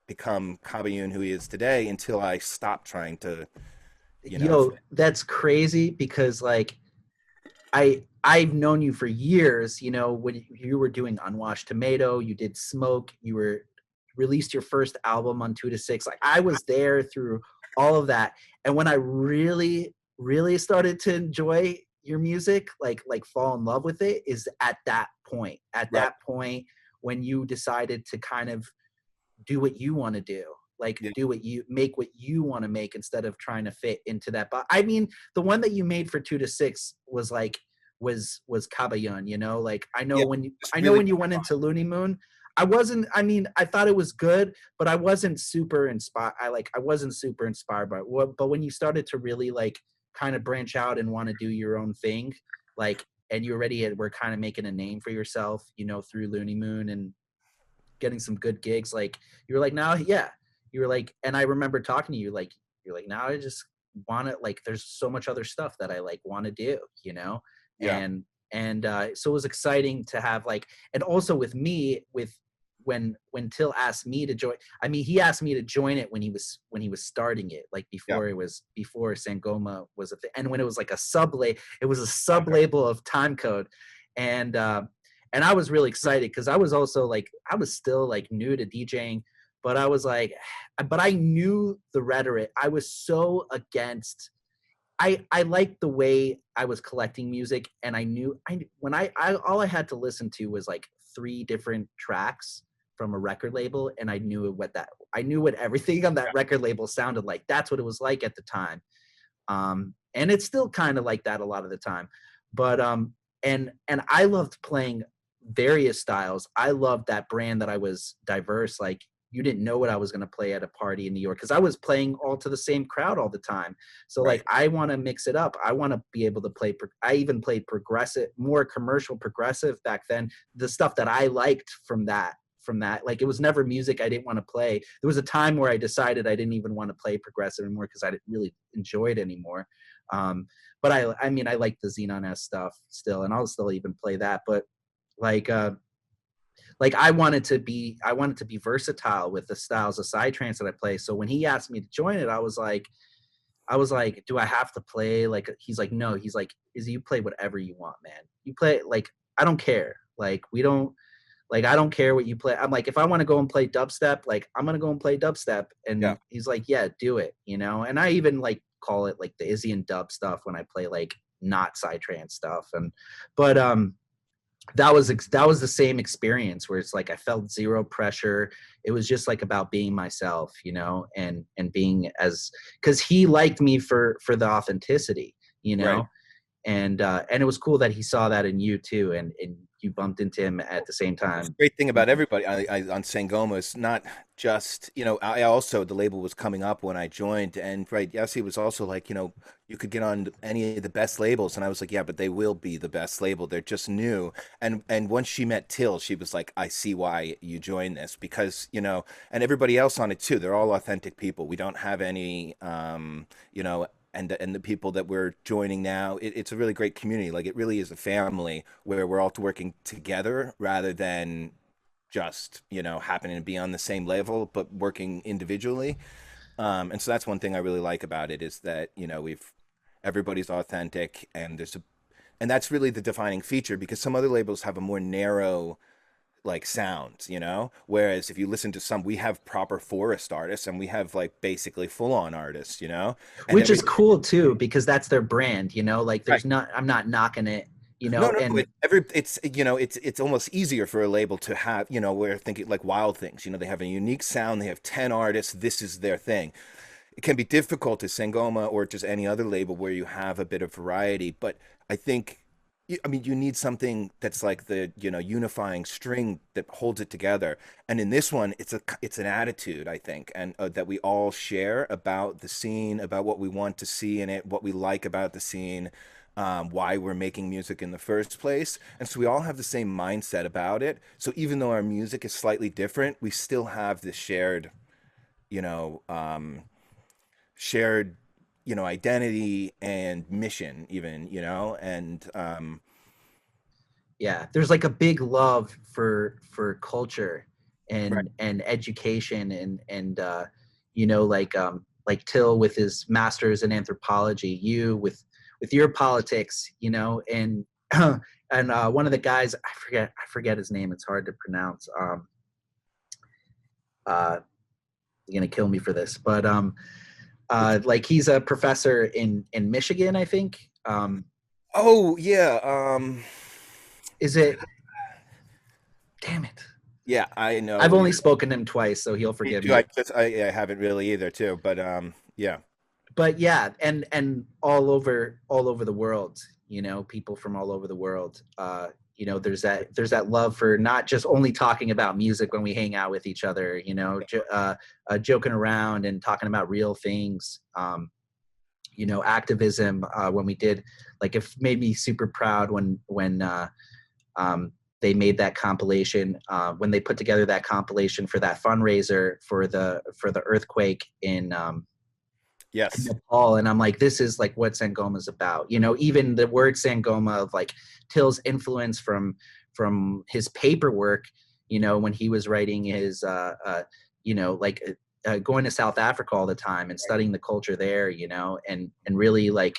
become Kabayun who he is today until I stopped trying to, That's crazy, because like I've known you for years, when you were doing Unwashed Tomato, you did Smoke, released your first album on 2 to 6. Like I was there through all of that. And when I really, really started to enjoy your music, like fall in love with it, is at that point. At Right. that point when you decided to kind of do what you want to do, like Yeah. make what you want to make instead of trying to fit into that. But I mean, the one that you made for 2 to 6 was like was Kabayun, like I know Yeah, when just I know really when you went into Looney Moon, I wasn't, I mean, I thought it was good, but I wasn't super inspired. I wasn't super inspired by it. But when you started to really like kind of branch out and want to do your own thing, like, and you already were kind of making a name for yourself, you know, through Looney Moon and getting some good gigs, like you were like, now, yeah, you were like, and I remember talking to you, like, you're like, now I just want to, like, there's so much other stuff that I like want to do, you know? Yeah. So it was exciting to have like, and also with me, with when Till asked me to join, I mean, he asked me to join it when he was starting it, like Yeah. before Sangoma was a thing, and when it was like a it was a sub label of Time Code, and I was really excited because I was also like, I was still like new to DJing, but I was like, but I knew the rhetoric. I was so against. I liked the way I was collecting music, and I knew I all I had to listen to was like 3 different tracks from a record label, and I knew what everything on that record label sounded like. That's what it was like at the time, and it's still kind of like that a lot of the time. But and I loved playing various styles. I loved that brand that I was diverse. Like, you didn't know what I was going to play at a party in New York because I was playing all to the same crowd all the time. So Right. like, I want to mix it up. I want to be able to play. I even played progressive, more commercial progressive back then. The stuff that I liked from that, like, it was never music I didn't want to play. There was a time where I decided I didn't even want to play progressive anymore because I didn't really enjoy it anymore. But I mean, I like the Xenon S stuff still, and I'll still even play that. But like, I wanted to be versatile with the styles of psytrance that I play. So when he asked me to join it, I was like, do I have to play? Like, he's like, no, he's like, Izzy, you play whatever you want, man. You play, like, I don't care. Like, we don't, like, I don't care what you play. I'm like, if I want to go and play dubstep, like, I'm going to go and play dubstep. Yeah. And he's like, yeah, do it, you know? And I even like call it like the Izzy and dub stuff when I play like not psytrance stuff. But that was the same experience where it's like I felt zero pressure. It was just like about being myself, you know, and being as, because he liked me for the authenticity, you Right. know. And it was cool that he saw that in you too, and you bumped into him at the same It's time. a great thing about everybody on Sangoma is not just, I also, the label was coming up when I joined, and right, yes, he was also like, you could get on any of the best labels, and I was like, yeah, but they will be the best label. They're just new. And once she met Till, she was like, I see why you joined this, because, and everybody else on it too, they're all authentic people. We don't have any, and the people that we're joining now, it's a really great community. Like, it really is a family where we're all working together rather than just happening to be on the same level, but working individually. And so that's one thing I really like about it, is that everybody's authentic, and and that's really the defining feature, because some other labels have a more narrow like sounds, whereas if you listen to some, we have proper forest artists, and we have like basically full on artists, and then Which is cool too, because that's their brand, you know. Like, right. I'm not knocking it, you No, know. no, no. And It's almost easier for a label to have, we're thinking like Wild Things, they have a unique sound, they have 10 artists, this is their thing. It can be difficult to Sangoma or just any other label where you have a bit of variety, but I think, I mean, you need something that's like the, unifying string that holds it together. And in this one, it's an attitude, I think, and that we all share about the scene, about what we want to see in it, what we like about the scene, why we're making music in the first place. And so we all have the same mindset about it. So even though our music is slightly different, we still have this you know, um, shared, identity and mission, even, and yeah, there's like a big love for culture right. and education, like Till with his master's in anthropology, you with your politics, and and one of the guys, I forget his name, it's hard to pronounce. Uh you're gonna kill me for this, but like, he's a professor in Michigan, I think. Oh yeah, Is it, damn it, yeah, I I've know. only spoken to him twice, so he'll Me forgive too. me. I haven't really either too, but yeah. But yeah, and all over the world, people from all over the world. you know, there's that love for not just only talking about music when we hang out with each other, you know, joking around and talking about real things. You know, activism, when we did, like, it made me super proud when they made that compilation, when they put together that compilation for that fundraiser for the earthquake in Yes. Nepal. And I'm like, this is like what Sangoma's about. You know, even the word Sangoma, of like Till's influence from his paperwork, you know, when he was writing his you know, like going to South Africa all the time and studying the culture there, you know, and really like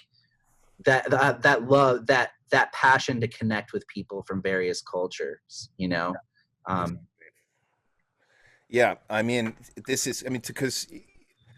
that love, that passion to connect with people from various cultures, you know. um Yeah, I mean, this is, I mean, because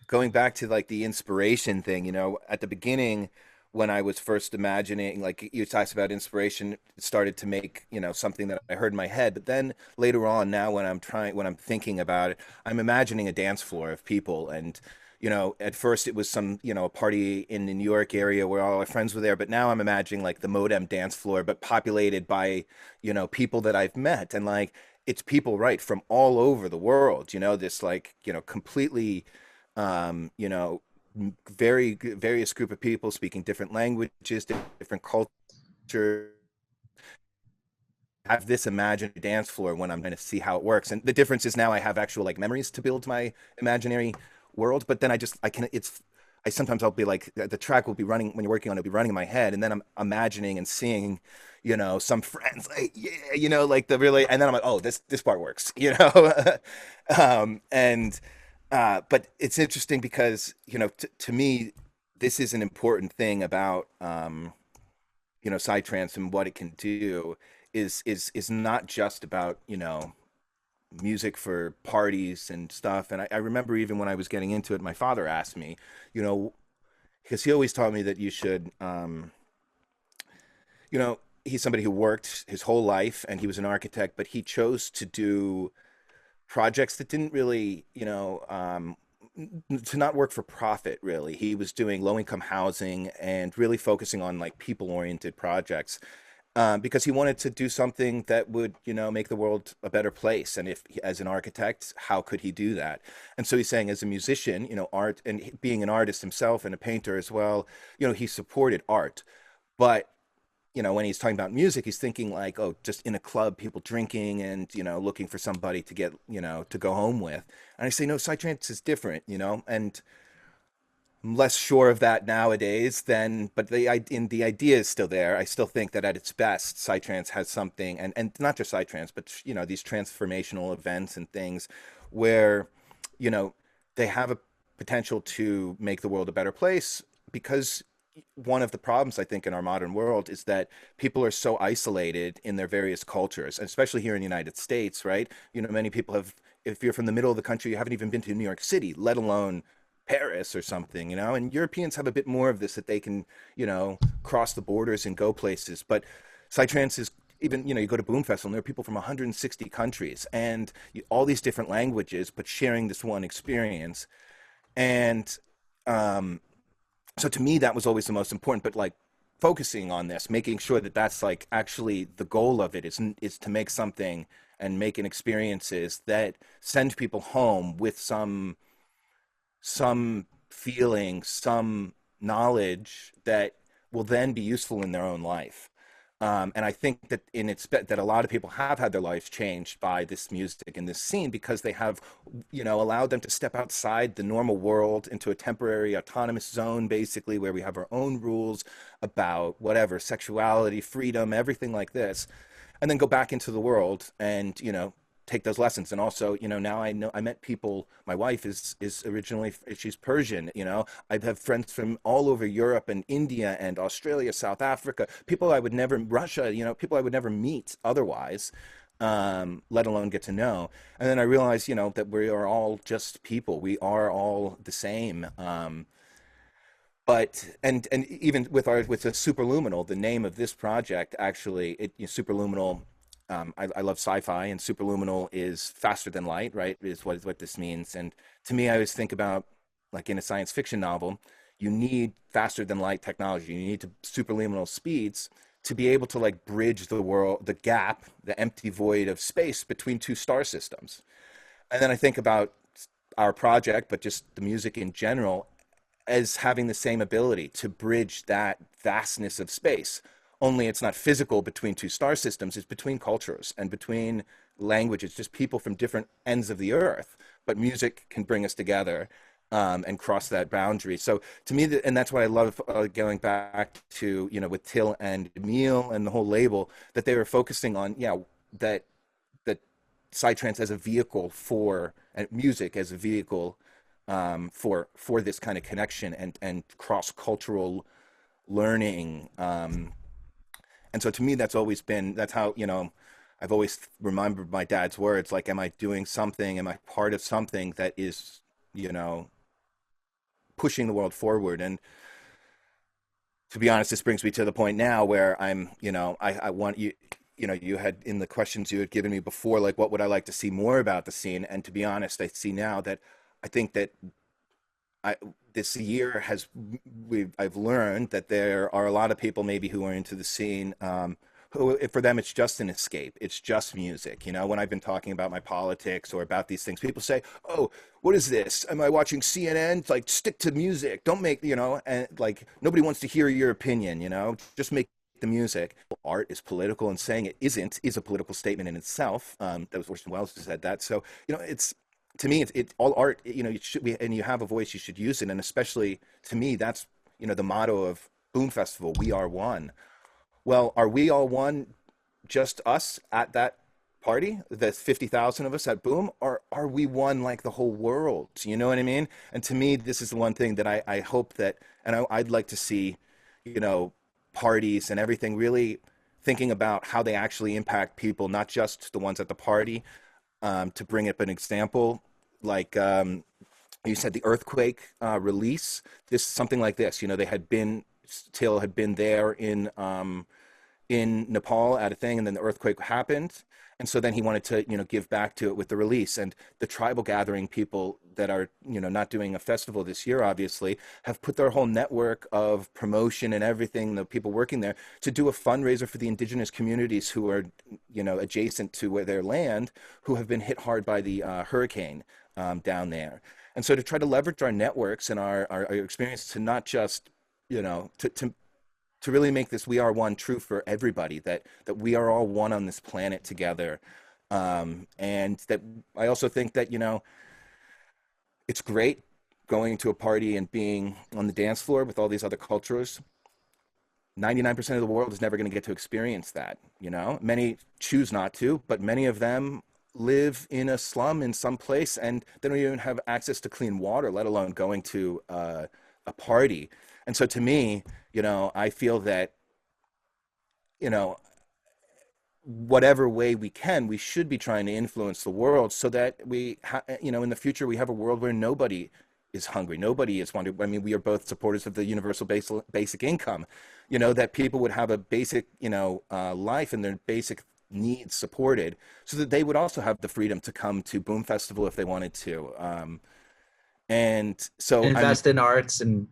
going back to like the inspiration thing, you know, at the beginning, when I was first imagining, like you talked about inspiration, it started to make, you know, something that I heard in my head. But then later on, now when I'm thinking about it, I'm imagining a dance floor of people. And, you know, at first it was some, you know, a party in the New York area where all my friends were there. But now I'm imagining like the Modem dance floor, but populated by, you know, people that I've met. And like, it's people, right, from all over the world, you know, this like, you know, completely, you know, various group of people speaking different languages, different cultures. Have this imaginary dance floor when I'm going to see how it works. And the difference is now I have actual like memories to build my imaginary world. But then I can, I sometimes I'll be like, the track will be running when you're working on it, will be running in my head. And then I'm imagining and seeing, you know, some friends like, yeah, you know, like the really, and then I'm like, oh, this part works, you know? And, but it's interesting because, you know, to me, this is an important thing about, you know, psytrance and what it can do is not just about, you know, music for parties and stuff. And I remember even when I was getting into it, my father asked me, you know, because he always taught me that you should, you know, he's somebody who worked his whole life and he was an architect, but he chose to do projects that didn't really, you know, to not work for profit, really. He was doing low income housing and really focusing on like people oriented projects, because he wanted to do something that would, you know, make the world a better place. And if, as an architect, how could he do that? And so he's saying, as a musician, you know, art, and being an artist himself and a painter as well, you know, he supported art. But you know, when he's talking about music, he's thinking like, oh, just in a club, people drinking and, you know, looking for somebody to get, you know, to go home with. And I say, no, psytrance is different, you know, and I'm less sure of that nowadays than, but the idea is still there. I still think that at its best, psytrance has something, and not just psytrance, but, you know, these transformational events and things where, you know, they have a potential to make the world a better place, because one of the problems I think in our modern world is that people are so isolated in their various cultures, and especially here in the United States, right? You know, many people have, if you're from the middle of the country, you haven't even been to New York City, let alone Paris or something, you know, and Europeans have a bit more of this, that they can, you know, cross the borders and go places. But psytrance is, even, you know, you go to Boom Festival and there are people from 160 countries and all these different languages, but sharing this one experience. And um, so to me, that was always the most important. But like focusing on this, making sure that that's like actually the goal of it is to make something and making experiences that send people home with some feeling, some knowledge that will then be useful in their own life. And I think that that a lot of people have had their lives changed by this music and this scene, because they have, you know, allowed them to step outside the normal world into a temporary autonomous zone, basically, where we have our own rules about whatever, sexuality, freedom, everything like this, and then go back into the world and, you know, take those lessons. And also, you know, now I met people. My wife is originally, she's Persian, you know. I have friends from all over Europe and India and Australia, South Africa, people I would never, Russia, you know, people I would never meet otherwise, let alone get to know. And then I realized, you know, that we are all just people, we are all the same. But and even with our, with the superluminal, the name of this project, actually, it, you know, superluminal, I love sci-fi, and superluminal is faster than light, right, is what this means. And to me, I always think about, like in a science fiction novel, you need faster than light technology, you need to superluminal speeds to be able to like bridge the world, the gap, the empty void of space between two star systems. And then I think about our project, but just the music in general, as having the same ability to bridge that vastness of space. Only it's not physical between two star systems, it's between cultures and between languages, just people from different ends of the earth. But music can bring us together, and cross that boundary. So to me, and that's what I love, going back to, with Till and Emil and the whole label, that they were focusing on, that psytrance as a vehicle for, and music as a vehicle, for this kind of connection and cross cultural learning. And so to me, that's how, I've always remembered my dad's words, like, am I doing something? Am I part of something that is, pushing the world forward? And to be honest, this brings me to the point now where I'm, I want you, you had, in the questions you had given me before, like, what would I like to see more about the scene? And to be honest, I see now that I think that this year I've learned that there are a lot of people maybe who are into the scene, who, for them, it's just an escape. It's just music. When I've been talking about my politics or about these things, people say, "Oh, what is this? Am I watching CNN?" It's like, stick to music. Don't make, and like, nobody wants to hear your opinion, just make the music. Art is political, and saying it isn't is a political statement in itself. That was Orson Welles who said that. So, it's, to me, it's all art. You should be, and you have a voice, you should use it. And especially to me, that's, the motto of Boom Festival: we are one. Well, are we all one, just us at that party, the 50,000 of us at Boom, or are we one like the whole world? You know what I mean? And to me, this is the one thing that I hope that, and I'd like to see, parties and everything really thinking about how they actually impact people, not just the ones at the party. To bring up an example, like, you said, the earthquake release, this, something like this, they had been, Till had been there in Nepal at a thing, and then the earthquake happened, and so then he wanted to, give back to it with the release. And the tribal gathering people that are, not doing a festival this year, obviously, have put their whole network of promotion and everything, the people working there, to do a fundraiser for the indigenous communities who are, adjacent to where their land, who have been hit hard by the hurricane, down there. And so to try to leverage our networks and our experience to not just, to really make this "we are one" true for everybody, that we are all one on this planet together. And that, I also think that, it's great going to a party and being on the dance floor with all these other cultures. 99% of the world is never going to get to experience that. Many choose not to, but many of them live in a slum in some place, and they don't even have access to clean water, let alone going to a party. And so to me, I feel that, whatever way we can, we should be trying to influence the world, so that in the future, we have a world where nobody is hungry, nobody is wanted. I mean, we are both supporters of the universal basic income, that people would have a basic, life, and their basic needs supported, so that they would also have the freedom to come to Boom Festival if they wanted to. And so invest in arts, and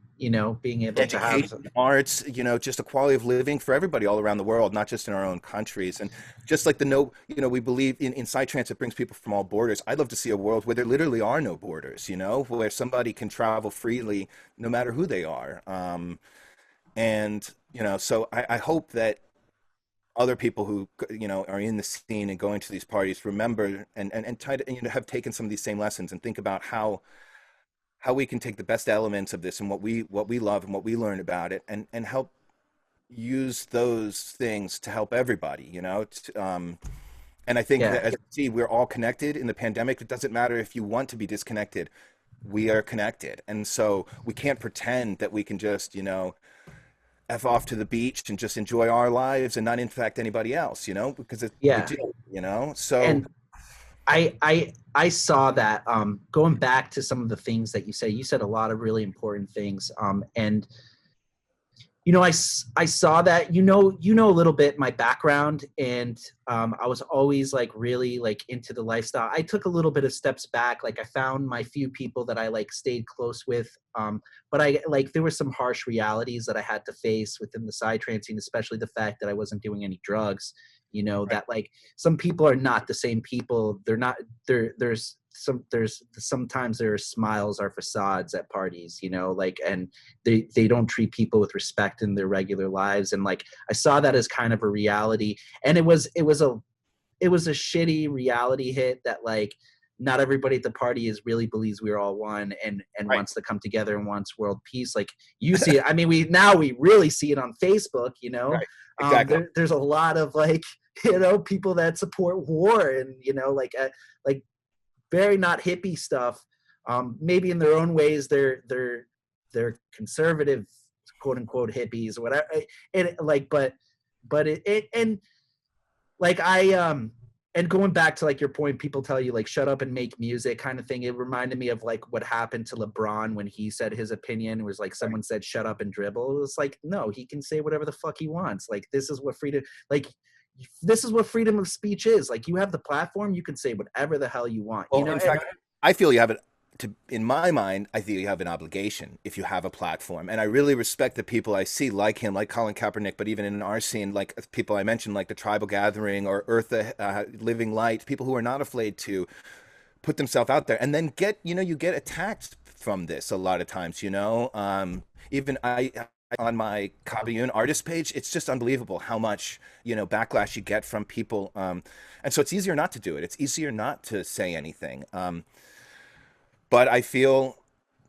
being able to have education, arts, just a quality of living for everybody all around the world, not just in our own countries. And just like we believe in psytrance, it brings people from all borders. I'd love to see a world where there literally are no borders, where somebody can travel freely no matter who they are. And, so I hope that other people who, are in the scene and going to these parties remember and try to, have taken some of these same lessons and think about how we can take the best elements of this and what we love and what we learn about it, and help use those things to help everybody, and I think that, as you see, we're all connected in the pandemic. It doesn't matter if you want to be disconnected, we are connected. And so we can't pretend that we can just, F off to the beach and just enjoy our lives and not infect anybody else, because it's, we do, so. And I saw that, going back to some of the things that you said a lot of really important things, and I saw that, a little bit my background, and I was always like really like into the lifestyle. I took a little bit of steps back. Like I found my few people that I like stayed close with. But I like, there were some harsh realities that I had to face within the psytrance scene, especially the fact that I wasn't doing any drugs, Right. that like some people are not the same people. They're not there's sometimes their smiles are facades at parties, like, and they don't treat people with respect in their regular lives. And like I saw that as kind of a reality, and it was a shitty reality hit that like not everybody at the party really believes we're all one, and Right. wants to come together and wants world peace. Like you see it. I mean, we really see it on Facebook. Right. Exactly. There's a lot of like people that support war, and like very not hippie stuff. Maybe in their own ways, they're conservative, quote unquote hippies or whatever. It like, but it and like and going back to like your point, people tell you like shut up and make music kind of thing. It reminded me of like what happened to LeBron when he said his opinion. It was like someone said shut up and dribble. It was like, no, he can say whatever the fuck he wants. Like this is what freedom of speech is. Like you have the platform, you can say whatever the hell you want. Well, in fact, I feel you have it. In my mind, I feel you have an obligation if you have a platform, and I really respect the people I see like him, like Colin Kaepernick, but even in our scene, like people I mentioned, like the Tribal Gathering or Eartha, Living Light, people who are not afraid to put themselves out there, and then you get attacked from this a lot of times. Even on my Kabayun artist page, it's just unbelievable how much backlash you get from people, and so it's easier not to do it. It's easier not to say anything. But I feel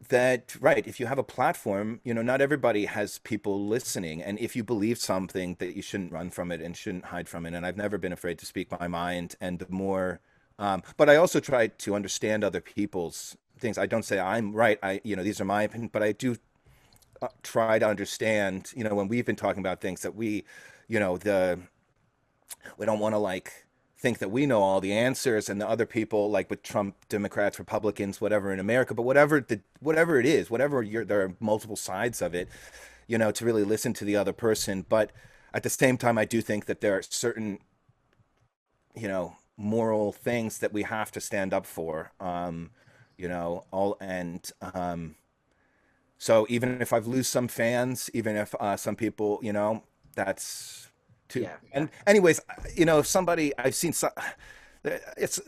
that, right, if you have a platform, not everybody has people listening. And if you believe something, that you shouldn't run from it and shouldn't hide from it. And I've never been afraid to speak my mind. And the more, but I also try to understand other people's things. I don't say I'm right. These are my opinion, but I do try to understand, when we've been talking about things that we don't want to like think that we know all the answers, and the other people, like with Trump, Democrats, Republicans, whatever in America, but whatever it is, there are multiple sides of it, to really listen to the other person. But at the same time, I do think that there are certain, moral things that we have to stand up for, all and so even if I've lose some fans, even if some people, that's too. Yeah. And anyways, if somebody I've seen some, it's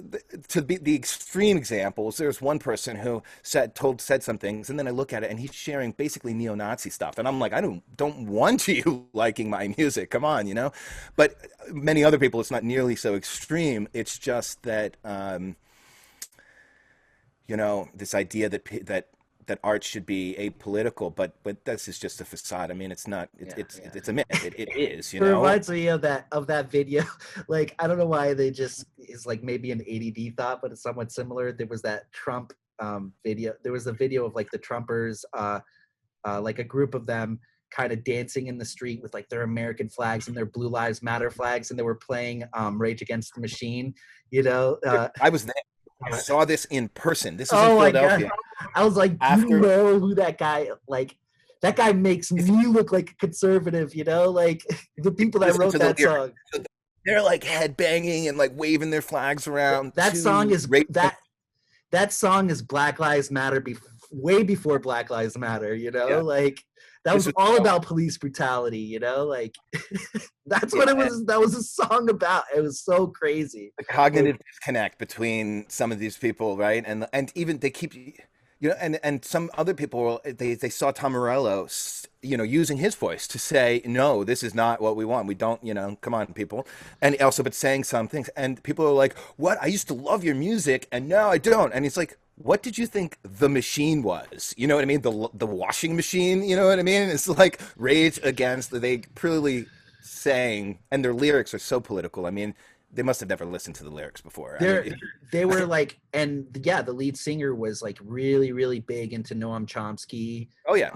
to be the extreme examples. There's one person who said some things, and then I look at it, and he's sharing basically neo-Nazi stuff, and I'm like, I don't want you liking my music. Come on, But many other people, it's not nearly so extreme. It's just that, this idea that art should be apolitical, but this is just a facade. I mean, it's not. It's a myth. It is. It reminds me of that video. Like I don't know why they just is like maybe an ADD thought, but it's somewhat similar. There was that Trump video. There was a video of like the Trumpers, like a group of them kind of dancing in the street with like their American flags and their Blue Lives Matter flags, and they were playing Rage Against the Machine. I was there. I saw this in person. This is in Oh my Philadelphia. God. I was like, do you know who that guy, like, that guy makes me look like a conservative, like the people that wrote that song. They're like head banging and like waving their flags around. That song is that song is Black Lives Matter way before Black Lives Matter, like that was all about police brutality, like that's what it was. That was a song about. It was so crazy. The cognitive disconnect between some of these people, right? And even they keep, and some other people, they saw Tom Morello, using his voice to say, no, this is not what we want. We don't, come on, people. And also, but saying some things, and people are like, what? I used to love your music, and now I don't. And he's like, what did you think the machine was? You know what I mean? The washing machine, you know what I mean? It's like Rage Against, they clearly saying, and their lyrics are so political. I mean, they must have never listened to the lyrics before. They were like, and yeah, the lead singer was like really, really big into Noam Chomsky. Oh yeah.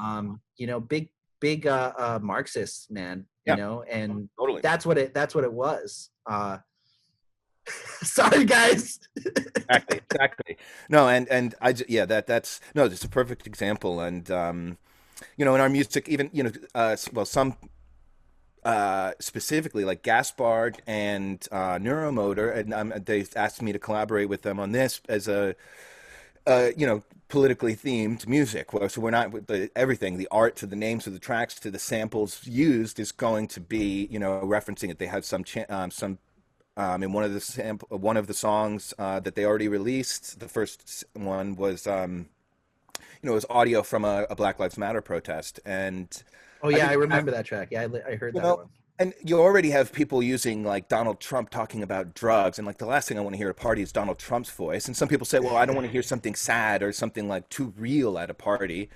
Big Marxist man, and totally. That's what it was. Sorry guys. Exactly. No, and that's no, it's a perfect example. And you know, in our music, even, you know, well, some specifically like Gaspard and Neuromotor, and they asked me to collaborate with them on this as a you know, politically themed music. So we're not with everything, the art to the names of the tracks to the samples used is going to be, you know, referencing it. They have some in one of the songs that they already released. The first one was you know, it was audio from a Black Lives Matter protest, and Oh I yeah, I think remember that track. Yeah, I heard you that know, one. and you already have people using like Donald Trump talking about drugs, and like the last thing I want to hear at a party is Donald Trump's voice. And some people say, well, I don't want to hear something sad or something like too real at a party.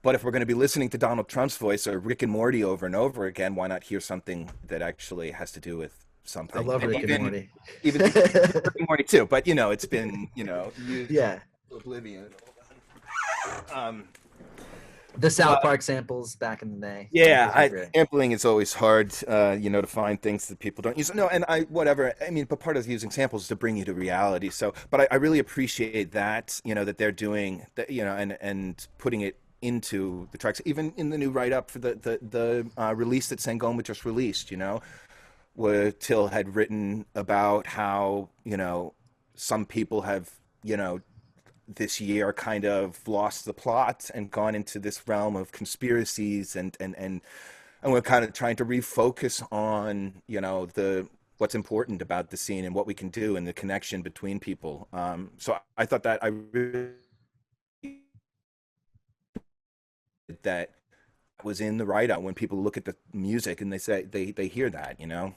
But if we're going to be listening to Donald Trump's voice or Rick and Morty over and over again, why not hear something that actually has to do with I something? love And Rick and Morty. even Rick and Morty too. But you know, it's been, you know, used Yeah, to oblivion. Um, the South but Park samples back in the day. yeah, Those were great. sampling is always hard, you know, to find things that people don't use. No, and whatever. I mean, but part of using samples is to bring you to reality. So, but I really appreciate that, you know, that they're doing that, you know, and putting it into the tracks, even in the new write up for the release that Sangoma just released, you know, where Till had written about how, you know, some people have, you know, this year kind of lost the plot and gone into this realm of conspiracies and we're kind of trying to refocus on, you know, the what's important about the scene and what we can do and the connection between people. So I thought that I really that was in the write out when people look at the music and they say they hear that, you know,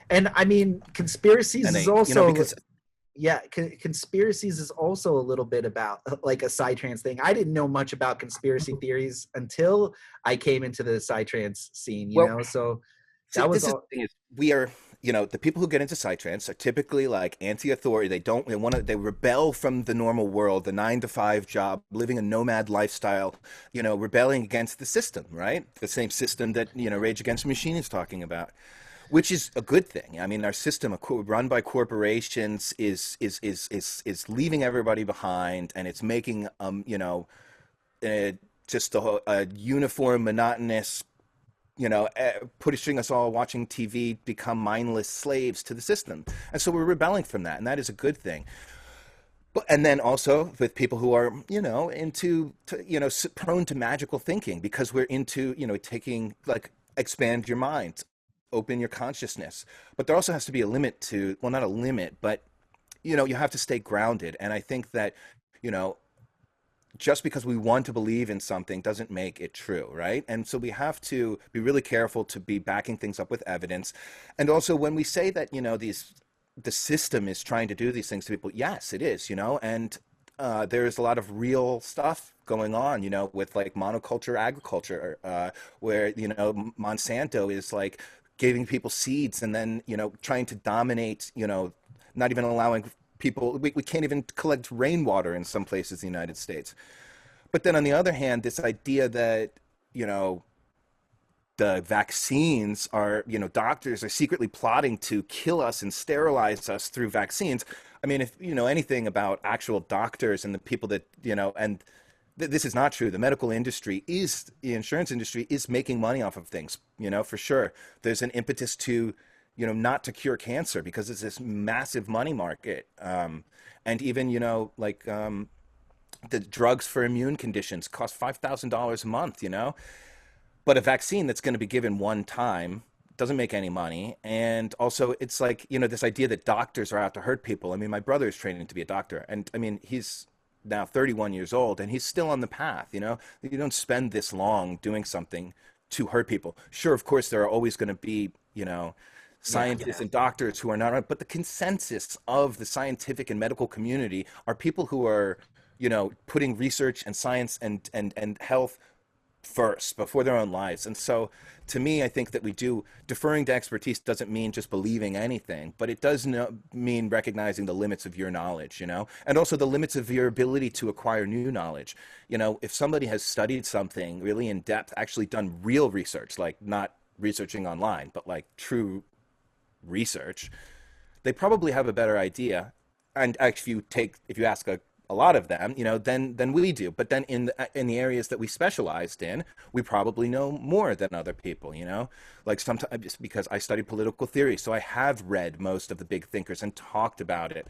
And I mean, conspiracies and is they, you know, also because yeah, conspiracies is also a little bit about like a psytrance thing. I didn't know much about conspiracy theories until I came into the psytrance scene, you well, know. So see, that was this is all. the thing is we are, you know, the people who get into psytrance are typically like anti-authority. They want to, they rebel from the normal world, the 9 to 5 job, living a nomad lifestyle, you know, rebelling against the system, right? The same system that, you know, Rage Against the Machine is talking about, which is a good thing. I mean, our system run by corporations is leaving everybody behind, and it's making you know, uh, just a uniform, monotonous, you know, pushing us all watching TV become mindless slaves to the system. And so we're rebelling from that, and that is a good thing. But and then also with people who are, you know, you know, prone to magical thinking because we're into, you know, taking like expand your mind, open your consciousness. But there also has to be a limit to, well, not a limit, but you know, you have to stay grounded. And I think that, you know, just because we want to believe in something doesn't make it true, right? And so we have to be really careful to be backing things up with evidence. And also when we say that, you know, the system is trying to do these things to people, yes, it is, you know, and there's a lot of real stuff going on, you know, with like monoculture agriculture, where, you know, Monsanto is like giving people seeds and then, you know, trying to dominate, you know, not even allowing people, we can't even collect rainwater in some places in the United States. But then on the other hand, this idea that, you know, the vaccines are, you know, doctors are secretly plotting to kill us and sterilize us through vaccines. I mean, if you know anything about actual doctors and the people that, you know, and this is not true. The medical industry is, the insurance industry is making money off of things, you know, for sure. There's an impetus to, you know, not to cure cancer because it's this massive money market. And even, you know, like the drugs for immune conditions cost $5,000 a month, you know, but a vaccine that's going to be given one time doesn't make any money. And also it's like, you know, this idea that doctors are out to hurt people. I mean, my brother is training to be a doctor, and I mean, he's now 31 years old and he's still on the path, you know. You don't spend this long doing something to hurt people. Sure, of course there are always going to be, you know, Yeah, scientists and doctors who are not, but the consensus of the scientific and medical community are people who are, you know, putting research and science and health first before their own lives. And so to me, I think that we do, deferring to expertise doesn't mean just believing anything, but it does mean recognizing the limits of your knowledge, you know, and also the limits of your ability to acquire new knowledge. You know, if somebody has studied something really in depth, actually done real research, like not researching online, but like true research, they probably have a better idea. And actually, if you ask a lot of them, than we do. But then in the areas that we specialized in, we probably know more than other people, like sometimes just because I studied political theory, so I have read most of the big thinkers and talked about it.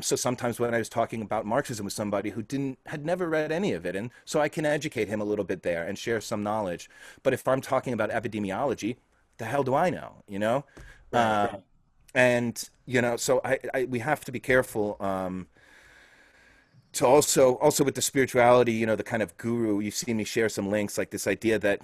So sometimes when I was talking about Marxism with somebody who had never read any of it, and so I can educate him a little bit there and share some knowledge. But if I'm talking about epidemiology, the hell do I know, Right. And so we have to be careful. To also with the spirituality, the kind of guru, you've seen me share some links, like this idea that,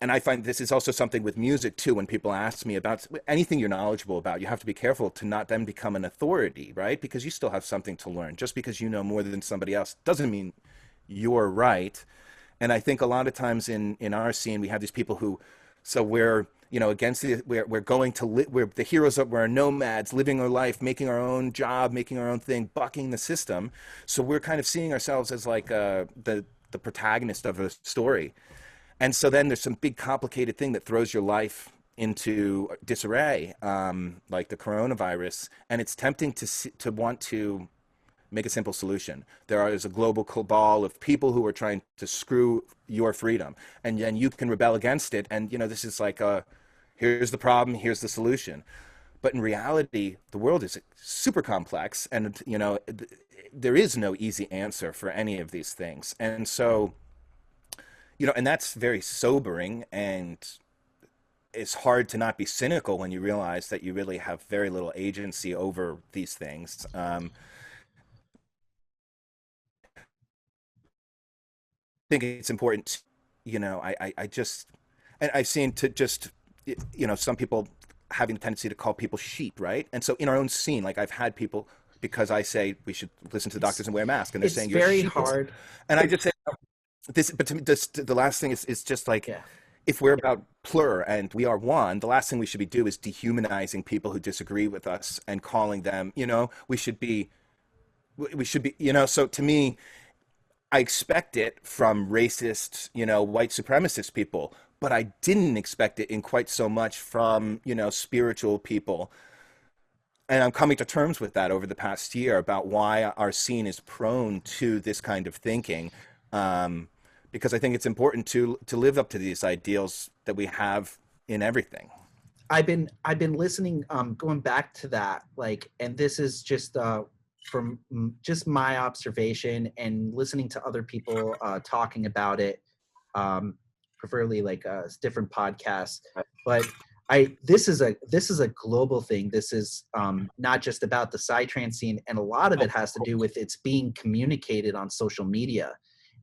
and I find this is also something with music too. When people ask me about anything you're knowledgeable about, you have to be careful to not then become an authority, right? Because you still have something to learn. Just because you know more than somebody else doesn't mean you're right. And I think a lot of times in our scene, we have these people who, so we're, against we're going to we're the heroes of, we're nomads, living our life, making our own job, making our own thing, bucking the system. So we're kind of seeing ourselves as like the protagonist of a story. And so then there's some big complicated thing that throws your life into disarray, like the coronavirus, and it's tempting to want to make a simple solution. There is a global cabal of people who are trying to screw your freedom, and then you can rebel against it. And this is like here's the problem, here's the solution. But in reality, the world is super complex, and there is no easy answer for any of these things. And so, and that's very sobering, and it's hard to not be cynical when you realize that you really have very little agency over these things. I think it's important, I just, and I've seen to just, some people having the tendency to call people sheep, right? And so in our own scene, like I've had people, because I say we should listen to the doctors and wear a mask, and they're It's saying you're very sheep. hard. And I just say, but to me, the last thing is just like, Yeah. if we're about plur and we are one, the last thing we should be doing is dehumanizing people who disagree with us and calling them, we should be, so to me, I expect it from racist, white supremacist people, but I didn't expect it in quite so much from, spiritual people. And I'm coming to terms with that over the past year about why our scene is prone to this kind of thinking. Because I think it's important to live up to these ideals that we have in everything. I've been listening, going back to that, like, and this is just from just my observation and listening to other people talking about it, preferably like different podcasts. But this is a global thing. This is not just about the psytrance scene, and a lot of it has to do with it's being communicated on social media.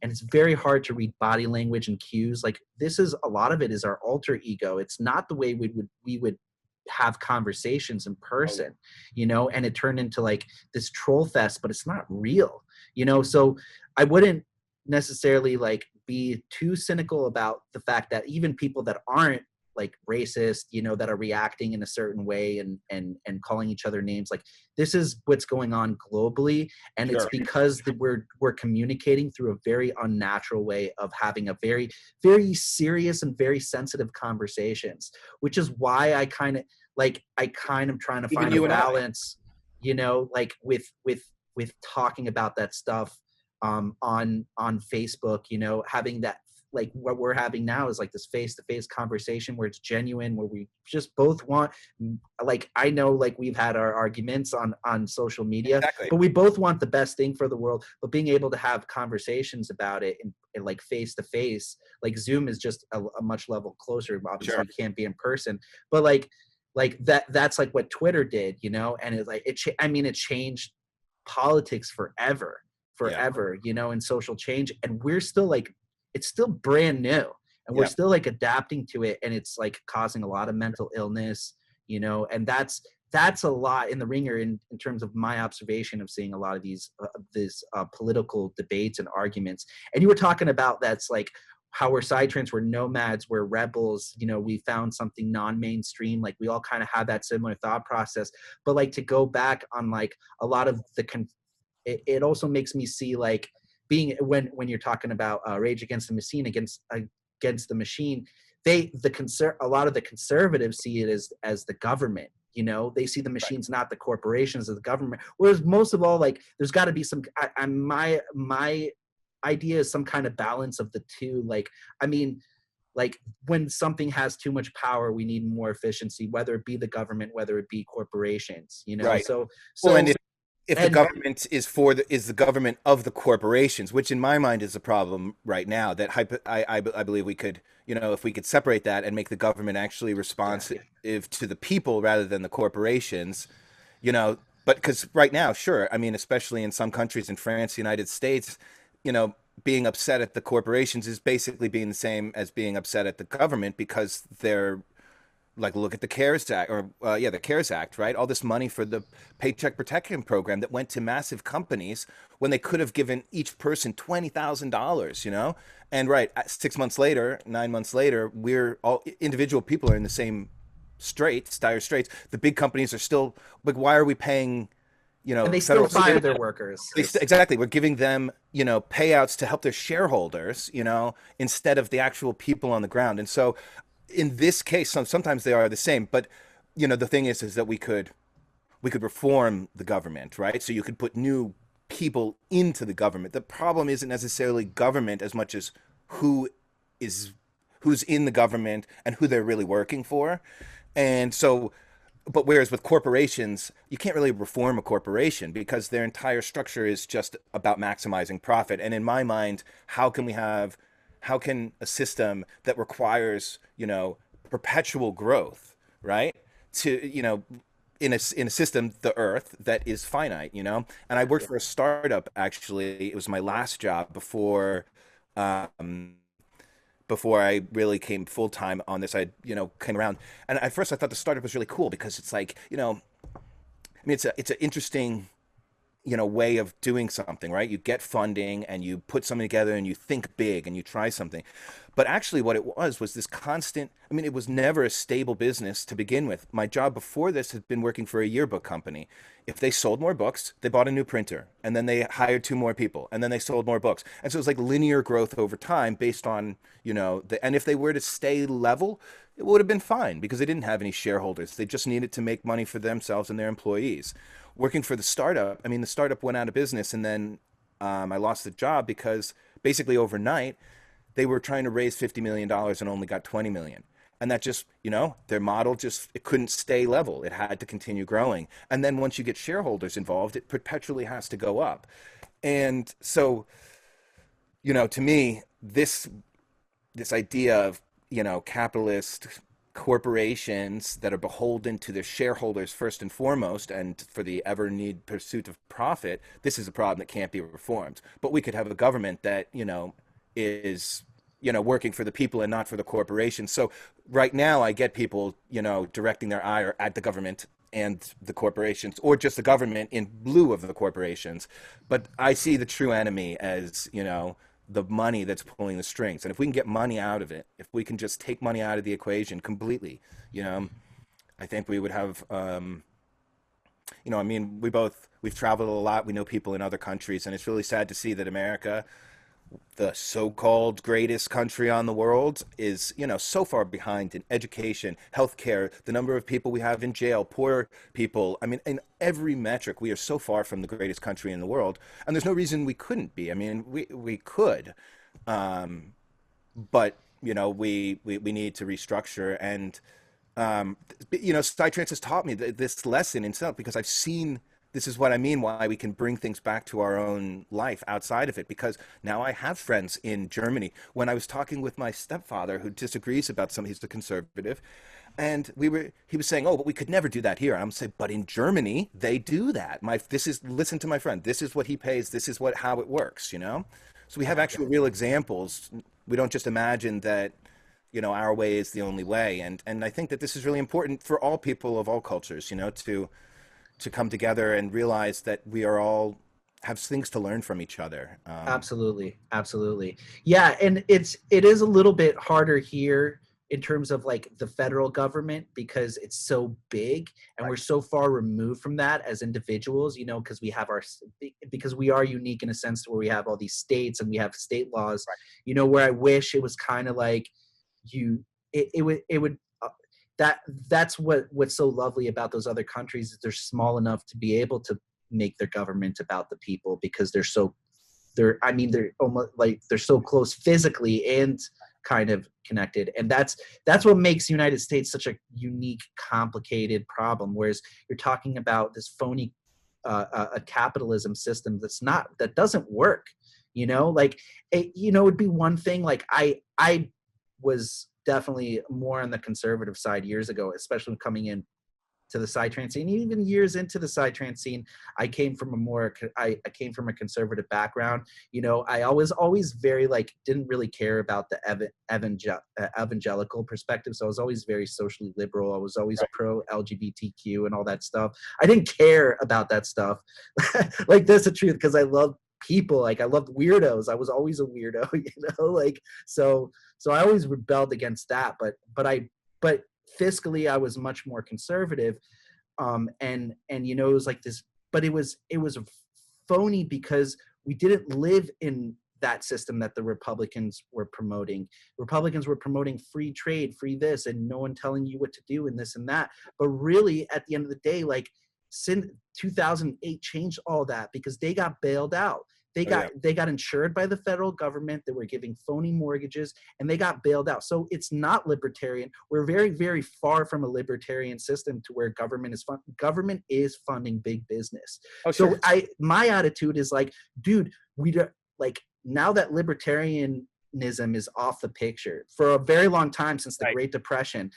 And it's very hard to read body language and cues. Like, this is, a lot of it is our alter ego. It's not the way we would have conversations in person, and it turned into like this troll fest, but it's not real, so I wouldn't necessarily like be too cynical about the fact that even people that aren't like racist, that are reacting in a certain way and calling each other names, like, this is what's going on globally. And it's Sure. because we're communicating through a very unnatural way of having a very, very serious and very sensitive conversations, which is why I kind of trying to Even find you a and I. balance, like with talking about that stuff on Facebook, having that, like what we're having now is like this face-to-face conversation where it's genuine, where we just both want, like, I know, like, we've had our arguments on social media, Exactly. but we both want the best thing for the world. But being able to have conversations about it in like face-to-face, like Zoom is just a much level closer. Obviously, Sure. you can't be in person, but like that's like what Twitter did, and it's like it changed politics forever, Yeah. and social change. And we're still like, it's still brand new, and we're Yeah. still like adapting to it, and it's like causing a lot of mental illness, and that's a lot in the ringer in terms of my observation of seeing a lot of these political debates and arguments. And you were talking about, that's like how we're psytrance, we're nomads, we're rebels, we found something non-mainstream. Like, we all kind of have that similar thought process. But like, to go back on like a lot of it also makes me see, like, being, when you're talking about Rage Against the Machine, against the machine, a lot of the conservatives see it as the government, You know, they see the machines, not the corporations or the government. Whereas most of all, like, there's got to be some. My idea is some kind of balance of the two. Like, I mean, like when something has too much power, we need more efficiency, whether it be the government, whether it be corporations. You know, Right. so Well, so and if the and government is the government of the corporations, which in my mind is a problem right now. That I believe we could, you know, if we could separate that and make the government actually responsive to the people rather than the corporations, you know. But because right now, sure, I mean, especially in some countries in France, the United States, you know, being upset at the corporations is basically being the same as being upset at the government because they're like, look at the CARES Act, or the CARES Act, right? All this money for the Paycheck Protection Program that went to massive companies when they could have given each person $20,000, you know? And right, 6 months later, 9 months later, we're all individual people are in the same straits, dire straits. The big companies are still like, why are we paying, you know, they still federal fire their workers. Exactly. We're giving them, you know, payouts to help their shareholders, you know, instead of the actual people on the ground. And so in this case, sometimes they are the same, but you know, the thing is that we could reform the government, right? So you could put new people into the government. The problem isn't necessarily government as much as who is who's in the government and who they're really working for. And so, but whereas with corporations, you can't really reform a corporation because their entire structure is just about maximizing profit. And in my mind, how can a system that requires, you know, perpetual growth, right? To, you know, in a system, the earth, that is finite, you know? And I worked for a startup, actually. It was my last job um, before I really came full time on this. I, you know, came around, and at first I thought the startup was really cool because it's like, you know, I mean, it's an interesting, you know, way of doing something, right? You get funding and you put something together and you think big and you try something. But actually what it was this constant, I mean, it was never a stable business to begin with. My job before this had been working for a yearbook company. If they sold more books, they bought a new printer, and then they hired two more people, and then they sold more books. And so it was like linear growth over time based on, you know, and if they were to stay level, it would have been fine because they didn't have any shareholders. They just needed to make money for themselves and their employees. Working for the startup, I mean, the startup went out of business, and then I lost the job because basically overnight they were trying to raise $50 million and only got 20 million. And that just, you know, their model just, it couldn't stay level. It had to continue growing. And then once you get shareholders involved, it perpetually has to go up. And so, you know, to me, this idea of, you know, capitalist corporations that are beholden to their shareholders first and foremost, and for the ever need pursuit of profit, this is a problem that can't be reformed. But we could have a government that, you know, is, you know, working for the people and not for the corporation. So right now I get people, you know, directing their ire at the government and the corporations, or just the government in lieu of the corporations. But I see the true enemy as, you know, the money that's pulling the strings. And if we can get money out of it, if we can just take money out of the equation completely, you know, I think we would have, you know, I mean, we've traveled a lot. We know people in other countries, and it's really sad to see that America, the so-called greatest country on the world, is, you know, so far behind in education, healthcare, the number of people we have in jail, poor people. I mean, in every metric, we are so far from the greatest country in the world, and there's no reason we couldn't be. I mean, we could, but you know, we need to restructure. And you know, psytrance has taught me this lesson in itself, because I've seen, this is what I mean, why we can bring things back to our own life outside of it. Because now I have friends in Germany. When I was talking with my stepfather, who disagrees about some, he's a conservative, and he was saying, oh, but we could never do that here. And I'm saying, but in Germany, they do that. Listen to my friend. This is what he pays. This is how it works, you know? So we have actual real examples. We don't just imagine that, you know, our way is the only way. And I think that this is really important for all people of all cultures, you know, to come together and realize that we are all have things to learn from each other. Absolutely. Yeah. And it is a little bit harder here in terms of like the federal government, because it's so big and we're so far removed from that as individuals, you know, because we are unique in a sense where we have all these states and we have state laws, you know, where I wish it was kind of like it would that's what's so lovely about those other countries, is they're small enough to be able to make their government about the people, because they're almost like they're so close physically and kind of connected. And that's what makes the United States such a unique, complicated problem. Whereas you're talking about this phony a capitalism system that doesn't work, like it'd be one thing. Like I was definitely more on the conservative side years ago, especially coming in to the psytrance scene. Even years into the psytrance scene, I came from I came from a conservative background. I was always very didn't really care about the evangelical perspective. So I was always very socially liberal. I was always pro LGBTQ and all that stuff. I didn't care about that stuff. Like, that's the truth, because I love people. Like, I loved weirdos. I was always a weirdo, so I always rebelled against that. But fiscally, I was much more conservative. And it was like this, but it was phony, because we didn't live in that system that the Republicans were promoting. Republicans were promoting free trade, free this, and no one telling you what to do and this and that. But really, at the end of the day, since 2008 changed all that, because they got bailed out. They got insured by the federal government. They were giving phony mortgages, and they got bailed out. So it's not libertarian. We're very, very far from a libertarian system to where government is funding big business. Oh, sure. So my attitude is dude, now that libertarianism is off the picture for a very long time, since the Great Depression,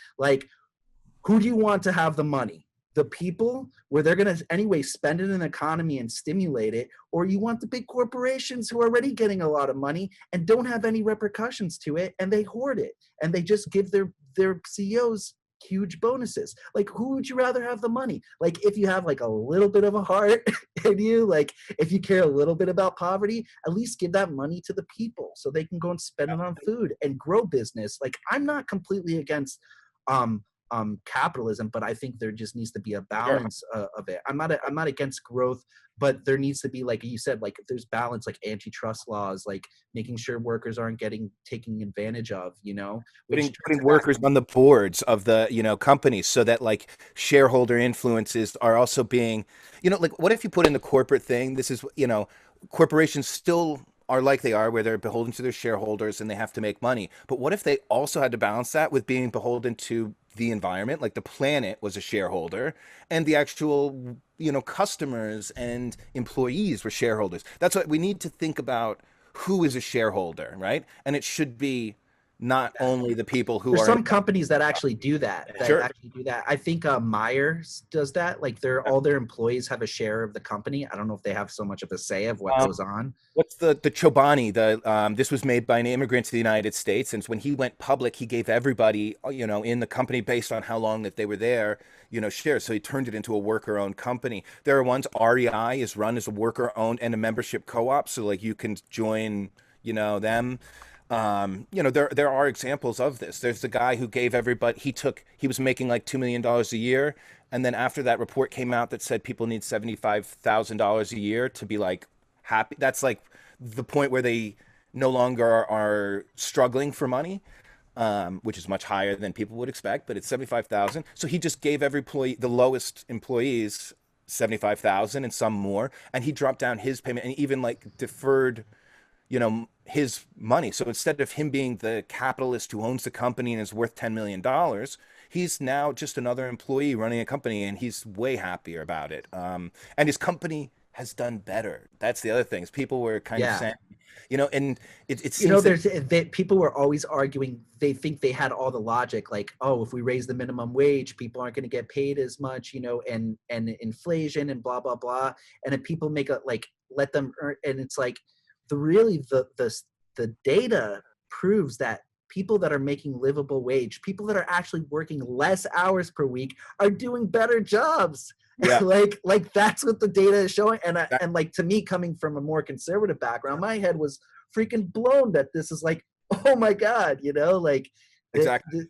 who do you want to have the money? The people, where they're going to anyway spend it in the economy and stimulate it, or you want the big corporations who are already getting a lot of money and don't have any repercussions to it, and they hoard it, and they just give their CEOs huge bonuses? Who would you rather have the money? If you have a little bit of a heart in you, if you care a little bit about poverty, at least give that money to the people so they can go and spend it on food and grow business. I'm not completely against capitalism, but I think there just needs to be a balance of it. I'm not against growth, but there needs to be, like you said, if there's balance, antitrust laws, making sure workers aren't taken advantage of, putting workers on the boards of the companies, so that shareholder influences are also being, what if you put in the corporate thing? This is, corporations still are like they are, where they're beholden to their shareholders and they have to make money. But what if they also had to balance that with being beholden to the environment? Like, the planet was a shareholder, and the actual customers and employees were shareholders. That's what we need to think about. Who is a shareholder, right? And it should be not only the people who There's are some companies that actually do that. I think Myers does that. All their employees have a share of the company. I don't know if they have so much of a say of what goes on. What's the Chobani? This was made by an immigrant to the United States, and when he went public, he gave everybody in the company, based on how long that they were there, shares. So he turned it into a worker-owned company. There are ones. REI is run as a worker-owned and a membership co-op, so you can join them. There are examples of this. There's the guy who gave everybody, he was making $2 million a year. And then after that report came out that said people need $75,000 a year to be happy. That's the point where they no longer are struggling for money, which is much higher than people would expect, but it's 75,000. So he just gave the lowest employees 75,000 and some more. And he dropped down his payment and even deferred his money. So instead of him being the capitalist who owns the company and is worth $10 million, he's now just another employee running a company, and he's way happier about it. And his company has done better. That's the other thing. People were kind of saying, and it seems people were always arguing. They think they had all the logic, if we raise the minimum wage, people aren't going to get paid as much, and inflation and blah, blah, blah. And if people let them earn, and it's the data proves that people that are making livable wage, people that are actually working less hours per week, are doing better jobs. Yeah. That's what the data is showing. And to me, coming from a more conservative background, my head was freaking blown that this is oh my God, exactly.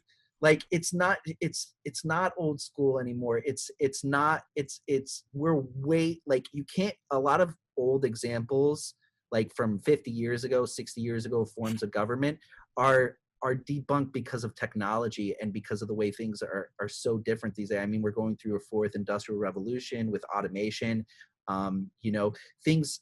It's not old school anymore. We're way, you can't, a lot of old examples, from 50 years ago, 60 years ago, forms of government are are debunked because of technology and because of the way things are so different these days. I mean, we're going through a fourth industrial revolution with automation. You know, things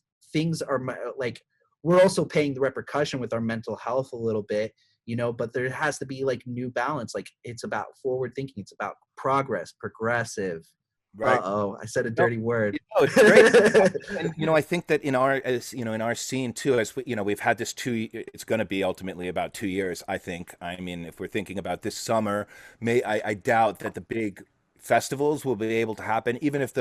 are like, we're also paying the repercussion with our mental health a little bit, you know, but there has to be like new balance. Like, it's about forward thinking. It's about progress, progressive. Right. Uh-oh, I said a No, dirty word. it's great. And I think that in our, as in our scene too, as we, we've had this it's going to be ultimately about 2 years, I think. I mean, if we're thinking about this summer, I doubt that the big festivals will be able to happen, even if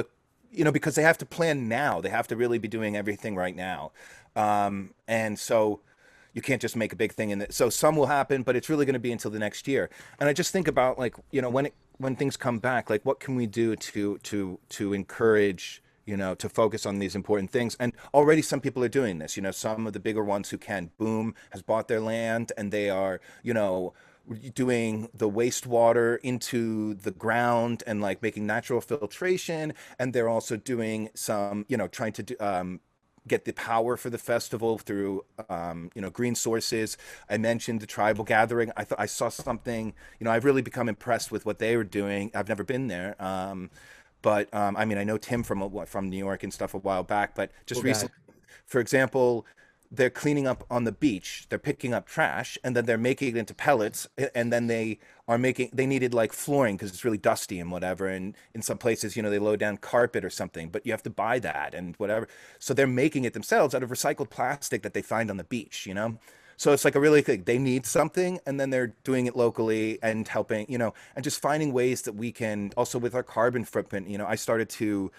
because they have to plan now. They have to really be doing everything right now. And so you can't just make a big thing in it. So some will happen, but it's really going to be until the next year. And I just think about, like, when things come back, like, what can we do to encourage, to focus on these important things? And already some people are doing this. Some of the bigger ones who can. Boom has bought their land, and they are, doing the wastewater into the ground and like making natural filtration. And they're also doing some, trying to do, get the power for the festival through green sources. I mentioned the tribal gathering. I saw something. I've really become impressed with what they were doing. I've never been there, but I mean, I know Tim from New York and stuff a while back, but just recently, for example, they're cleaning up on the beach. They're picking up trash, and then they're making it into pellets, and then they needed like flooring because it's really dusty and whatever. And in some places, they load down carpet or something, but you have to buy that and whatever. So they're making it themselves out of recycled plastic that they find on the beach. So it's like a really thing. They need something, and then they're doing it locally and helping, and just finding ways that we can also with our carbon footprint. I started to,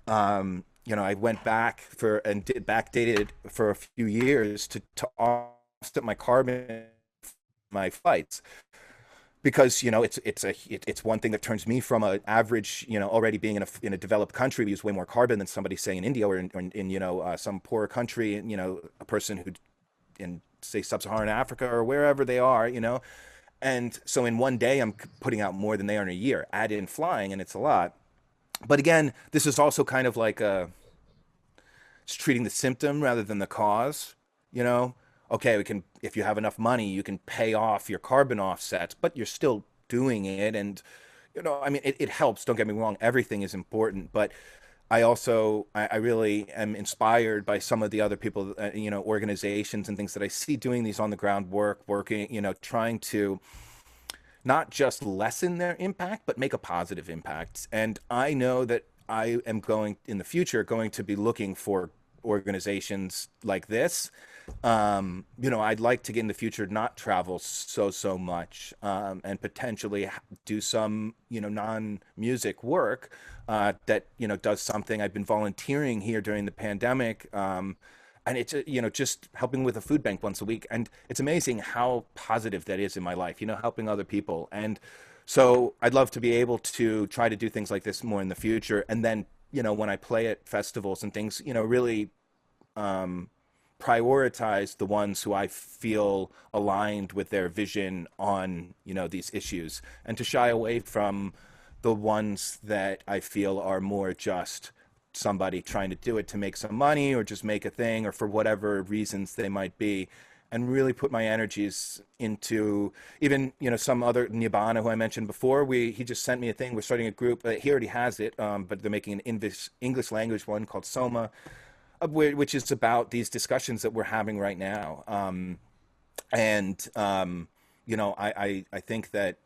I went back backdated for a few years to offset my carbon, my flights, because it's one thing that turns me from an average, already being in a developed country, we use way more carbon than somebody say in India or in some poor country, a person who in say sub-Saharan Africa or wherever they are, and so in one day I'm putting out more than they are in a year. Add in flying, and it's a lot. But again, this is also kind of like it's treating the symptom rather than the cause. Okay, if you have enough money, you can pay off your carbon offsets, but you're still doing it. And, I mean, it helps. Don't get me wrong. Everything is important. But I really am inspired by some of the other people, organizations and things that I see doing these on the ground working, trying to not just lessen their impact, but make a positive impact. And I know that I am in the future going to be looking for organizations like this. I'd like to get in the future not travel so much, and potentially do some, non-music work that, does something. I've been volunteering here during the pandemic. And it's, just helping with a food bank once a week. And it's amazing how positive that is in my life, helping other people. And so I'd love to be able to try to do things like this more in the future. And then, when I play at festivals and things, really prioritize the ones who I feel aligned with their vision on, these issues, and to shy away from the ones that I feel are more just somebody trying to do it to make some money or just make a thing or for whatever reasons they might be, and really put my energies into even, some other Nibbana who I mentioned before. He just sent me a thing. We're starting a group. He already has it, but they're making an English language one called Soma, which is about these discussions that we're having right now. I think that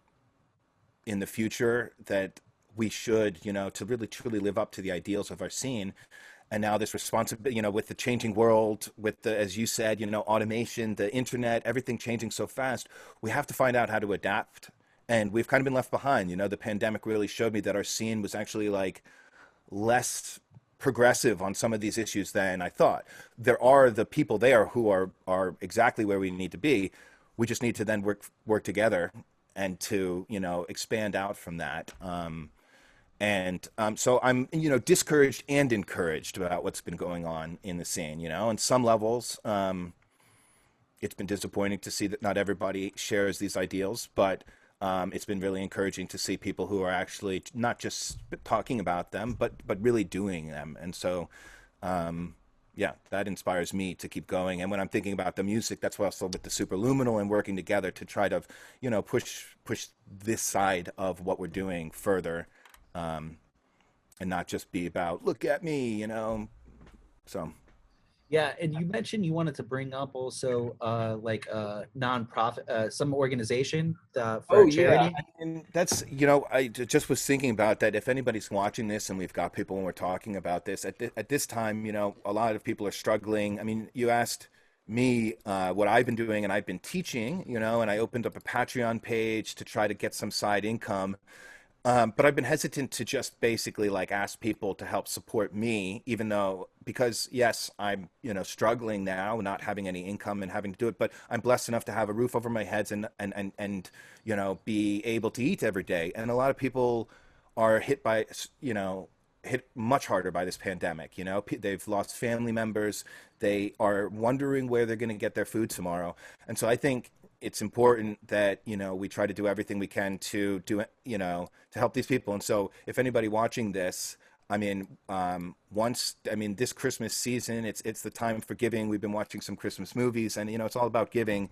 in the future that we should, to really truly live up to the ideals of our scene. And now this responsibility, with the changing world, with the, as you said, automation, the internet, everything changing so fast, we have to find out how to adapt. And we've kind of been left behind. The pandemic really showed me that our scene was actually like less progressive on some of these issues than I thought. There are the people there who are exactly where we need to be. We just need to then work together and to, expand out from that. So I'm, discouraged and encouraged about what's been going on in the scene, on some levels. It's been disappointing to see that not everybody shares these ideals, but it's been really encouraging to see people who are actually not just talking about them, but really doing them. And so, yeah, that inspires me to keep going. And when I'm thinking about the music, that's why also with the Superluminal and working together to try to, push this side of what we're doing further, um, and not just be about look at me. So Yeah, and you mentioned you wanted to bring up also like nonprofit, some organization for oh a yeah, charity. and that's just was thinking about that. If anybody's watching this, and we've got people when we're talking about this at this time, a lot of people are struggling. I mean, you asked me what I've been doing, and I've been teaching, and I opened up a Patreon page to try to get some side income. But I've been hesitant to just basically like ask people to help support me, even though because yes, I'm struggling now, not having any income and having to do it. But I'm blessed enough to have a roof over my heads and be able to eat every day. And a lot of people are hit much harder by this pandemic. They've lost family members. They are wondering where they're going to get their food tomorrow. And so I think it's important that we try to do everything we can to to help these people. And so if anybody watching this, this Christmas season, it's the time for giving. We've been watching some Christmas movies, and it's all about giving.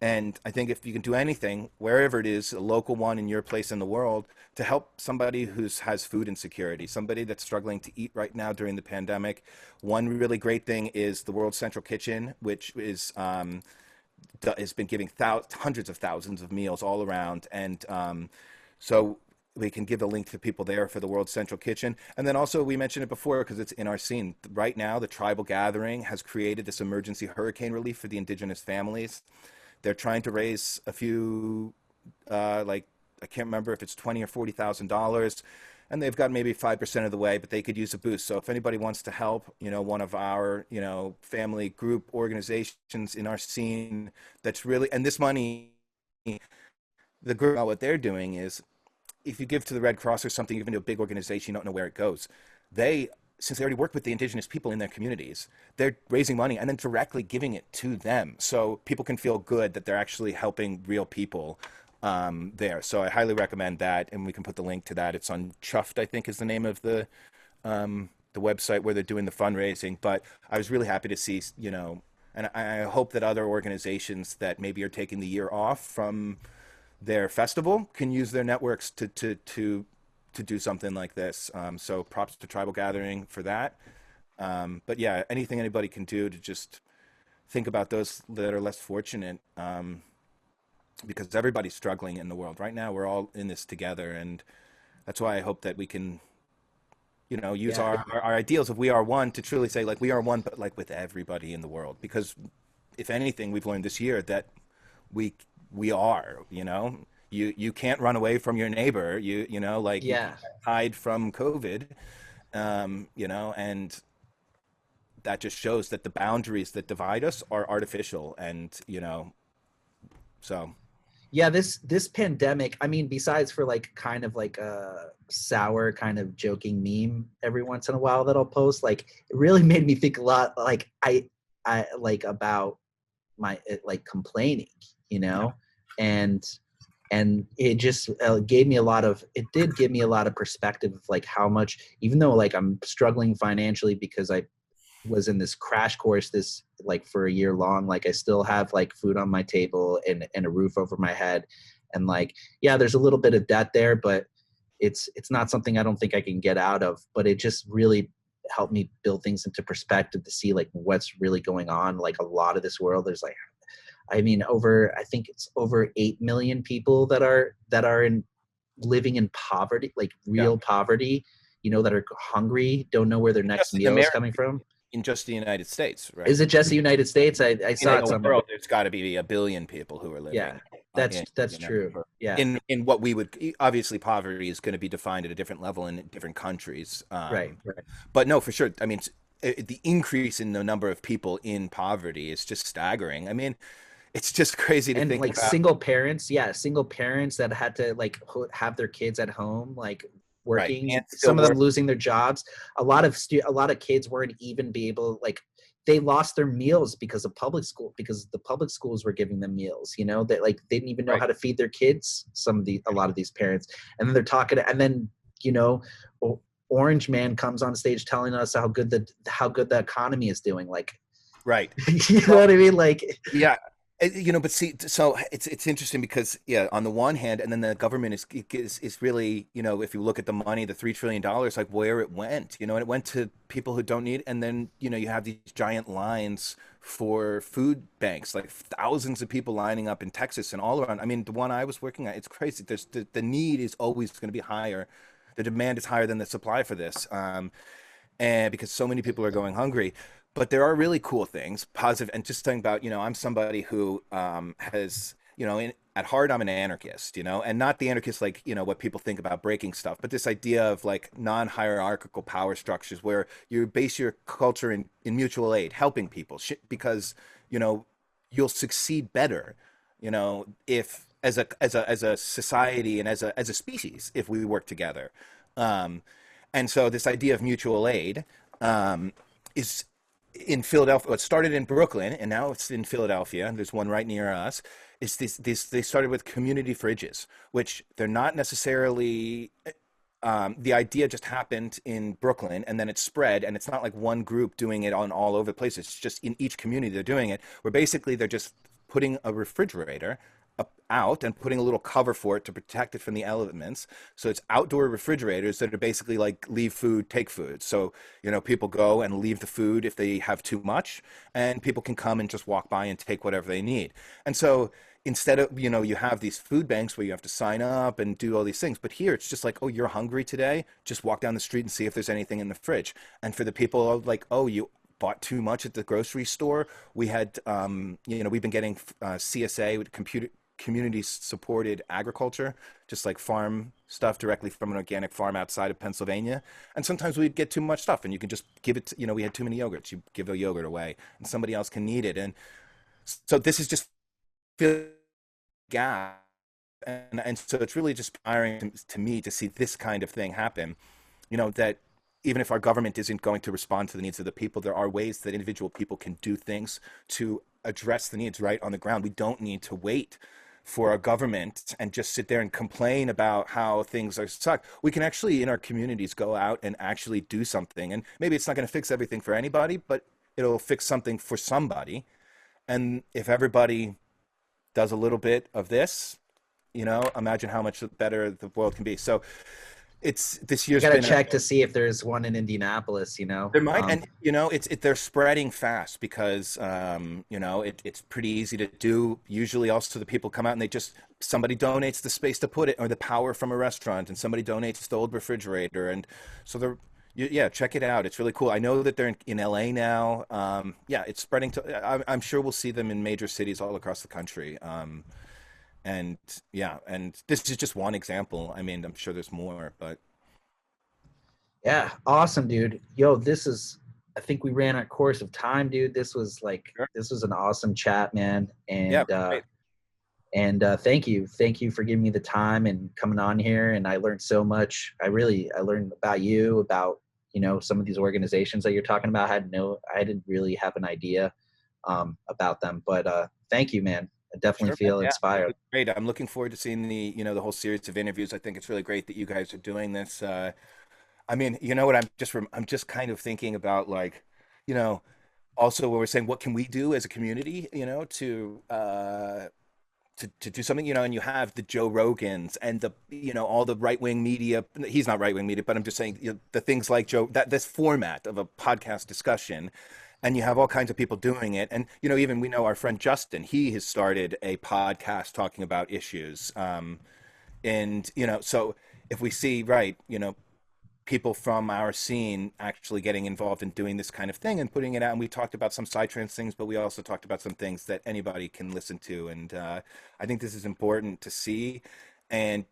And I think if you can do anything, wherever it is, a local one in your place in the world, to help somebody who has food insecurity, somebody that's struggling to eat right now during the pandemic. One really great thing is the World Central Kitchen, which is has been giving hundreds of thousands of meals all around. And so we can give a link to people there for the World Central Kitchen. And then also, we mentioned it before because it's in our scene. Right now, the Tribal Gathering has created this emergency hurricane relief for the indigenous families. They're trying to raise a few, I can't remember if it's $20,000 or $40,000, and they've got maybe 5% of the way, but they could use a boost. So if anybody wants to help, one of our, family group organizations in our scene that's really, and this money, the group, what they're doing is, if you give to the Red Cross or something, even to a big organization, you don't know where it goes. Since they already work with the indigenous people in their communities, they're raising money and then directly giving it to them. So people can feel good that they're actually helping real people there. So I highly recommend that. And we can put the link to that. It's on Chuffed, I think is the name of the website where they're doing the fundraising. But I was really happy to see, and I hope that other organizations that maybe are taking the year off from their festival can use their networks to do something like this. So props to Tribal Gathering for that. But yeah, anything anybody can do to just think about those that are less fortunate, because everybody's struggling in the world right now. We're all in this together, and that's why I hope that we can, use Yeah, our ideals of we are one to truly say like we are one, but like with everybody in the world. Because if anything, we've learned this year that we are, you can't run away from your neighbor. Like you can't yeah. hide from COVID, and that just shows that the boundaries that divide us are artificial. And, so. Yeah, this pandemic, I mean, besides for like kind of like a sour kind of joking meme every once in a while that I'll post, like it really made me think a lot like I like about like complaining, you Yeah. know, and it just gave me a lot of, it did give me a lot of perspective of like how much, even though like I'm struggling financially because I was in this crash course this like for a year long, like I still have like food on my table and a roof over my head, and like yeah, there's a little bit of debt there, but it's not something I don't think I can get out of. But it just really helped me build things into perspective to see like what's really going on. Like a lot of this world, there's like, I mean, I think it's over 8 million people that are in living in poverty, like Yeah. real poverty, that are hungry, don't know where their next Just in meal is America, coming from. in just the United States, right? Is it just the United States? I In saw it the somewhere. world, there's got to be a billion people who are Yeah, living that's in, that's true. Yeah, in what we would obviously poverty is going to be defined at a different level in different countries. right, right. But no, for sure. I mean, the increase in the number of people in poverty is just staggering. I mean, it's just crazy to And think like about. single parents, yeah, single parents that had to like have their kids at home, like Right, working. and still Some of them work. losing their jobs. A lot of kids weren't even be able, like they lost their meals because of public school, because the public schools were giving them meals. That like they didn't even know Right. how to feed their kids. A lot of these parents, and then they're talking, and then you know, or, orange man comes on stage telling us how good the economy is doing. Like, Right. you know what I mean? Like, Yeah. But see, so it's interesting because yeah, on the one hand, and then the government is really, if you look at the money, the $3 trillion, like where it went, and it went to people who don't need, and then you have these giant lines for food banks, like thousands of people lining up in Texas and all around. I mean, the one I was working at, it's crazy. There's the need is always going to be higher. The demand is higher than the supply for this. And because so many people are going hungry. But there are really cool things, positive, and just talking about, I'm somebody who has, at heart, I'm an anarchist, and not the anarchist like, what people think about breaking stuff, but this idea of like non-hierarchical power structures where you base your culture in mutual aid, helping people, because, you'll succeed better, if as a society and as a species, if we work together. And so this idea of mutual aid is in Philadelphia. It started in Brooklyn, and now it's in Philadelphia. There's one right near us. It's this. They started with community fridges, which they're not necessarily. The idea just happened in Brooklyn, and then it spread, and it's not like one group doing it on all over the place. It's just in each community they're doing it, where basically they're just putting a refrigerator out and putting a little cover for it to protect it from the elements. So it's outdoor refrigerators that are basically like leave food, take food. So, people go and leave the food if they have too much, and people can come and just walk by and take whatever they need. And so instead of, you have these food banks where you have to sign up and do all these things. But here it's just like, oh, you're hungry today? Just walk down the street and see if there's anything in the fridge. And for the people like, oh, you bought too much at the grocery store. We had, we've been getting CSA with community supported agriculture, just like farm stuff directly from an organic farm outside of Pennsylvania. And sometimes we'd get too much stuff and you can just give it to, we had too many yogurts. You give a yogurt away and somebody else can need it. And so this is just feel gap. And so it's really just inspiring to me to see this kind of thing happen, that even if our government isn't going to respond to the needs of the people, there are ways that individual people can do things to address the needs right on the ground. We don't need to wait for our government and just sit there and complain about how things are suck. We can actually, in our communities, go out and actually do something. And maybe it's not going to fix everything for anybody, but it'll fix something for somebody. And if everybody does a little bit of this, imagine how much better the world can be. So it's this year's gotta been check to see if there's one in Indianapolis, there might, and they're spreading fast because it's pretty easy to do. Usually, also the people come out and somebody donates the space to put it, or the power from a restaurant, and somebody donates the old refrigerator, and so check it out. It's really cool. I know that they're in LA now. It's spreading to. I'm sure we'll see them in major cities all across the country. And this is just one example. I mean, I'm sure there's more, but yeah, awesome, dude. Yo, I think we ran our course of time, dude. This was an awesome chat, man. And thank you for giving me the time and coming on here. And I learned so much. I learned about you, about some of these organizations that you're talking about. I didn't really have an idea about them, but thank you, man. I definitely feel inspired. Great. I'm looking forward to seeing the whole series of interviews. I think it's really great that you guys are doing this. I mean, what I'm just kind of thinking about, like, also when we're saying what can we do as a community, to do something, and you have the Joe Rogans and the all the right-wing media. He's not right-wing media, but I'm just saying the things like Joe, that this format of a podcast discussion. And you have all kinds of people doing it. And, even we know our friend Justin, he has started a podcast talking about issues. So if we see, people from our scene actually getting involved in doing this kind of thing and putting it out. And we talked about some psytrance things, but we also talked about some things that anybody can listen to. And I think this is important to see. And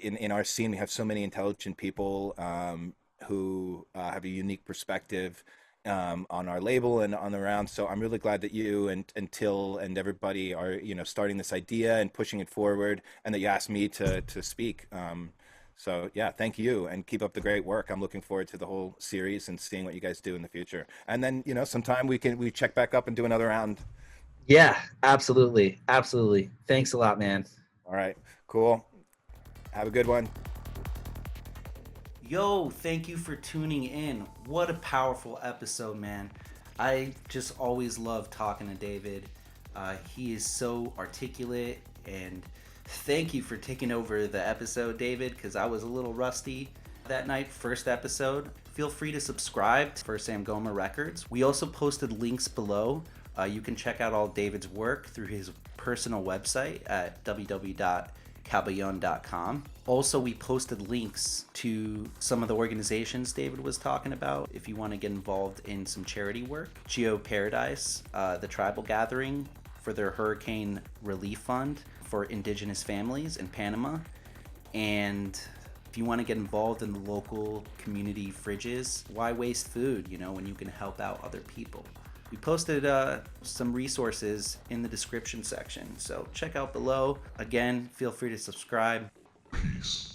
in our scene, we have so many intelligent people who have a unique perspective on our label and on the round. So I'm really glad that you and Till and everybody are, starting this idea and pushing it forward, and that you asked me to speak. So yeah, thank you, and keep up the great work. I'm looking forward to the whole series and seeing what you guys do in the future. And then, sometime we check back up and do another round. Yeah, absolutely. Absolutely. Thanks a lot, man. All right, cool. Have a good one. Yo, thank you for tuning in. What a powerful episode, man. I just always love talking to David. He is so articulate, and thank you for taking over the episode, David, because I was a little rusty that night, first episode. Feel free to subscribe for Sangoma Records. We also posted links below. You can check out all David's work through his personal website at www.kabayun.com. Also, we posted links to some of the organizations David was talking about if you want to get involved in some charity work. Geo Paradise, the tribal gathering for their hurricane relief fund for indigenous families in Panama. And if you want to get involved in the local community fridges, why waste food, when you can help out other people? We posted some resources in the description section, so check out below. Again, feel free to subscribe. Peace.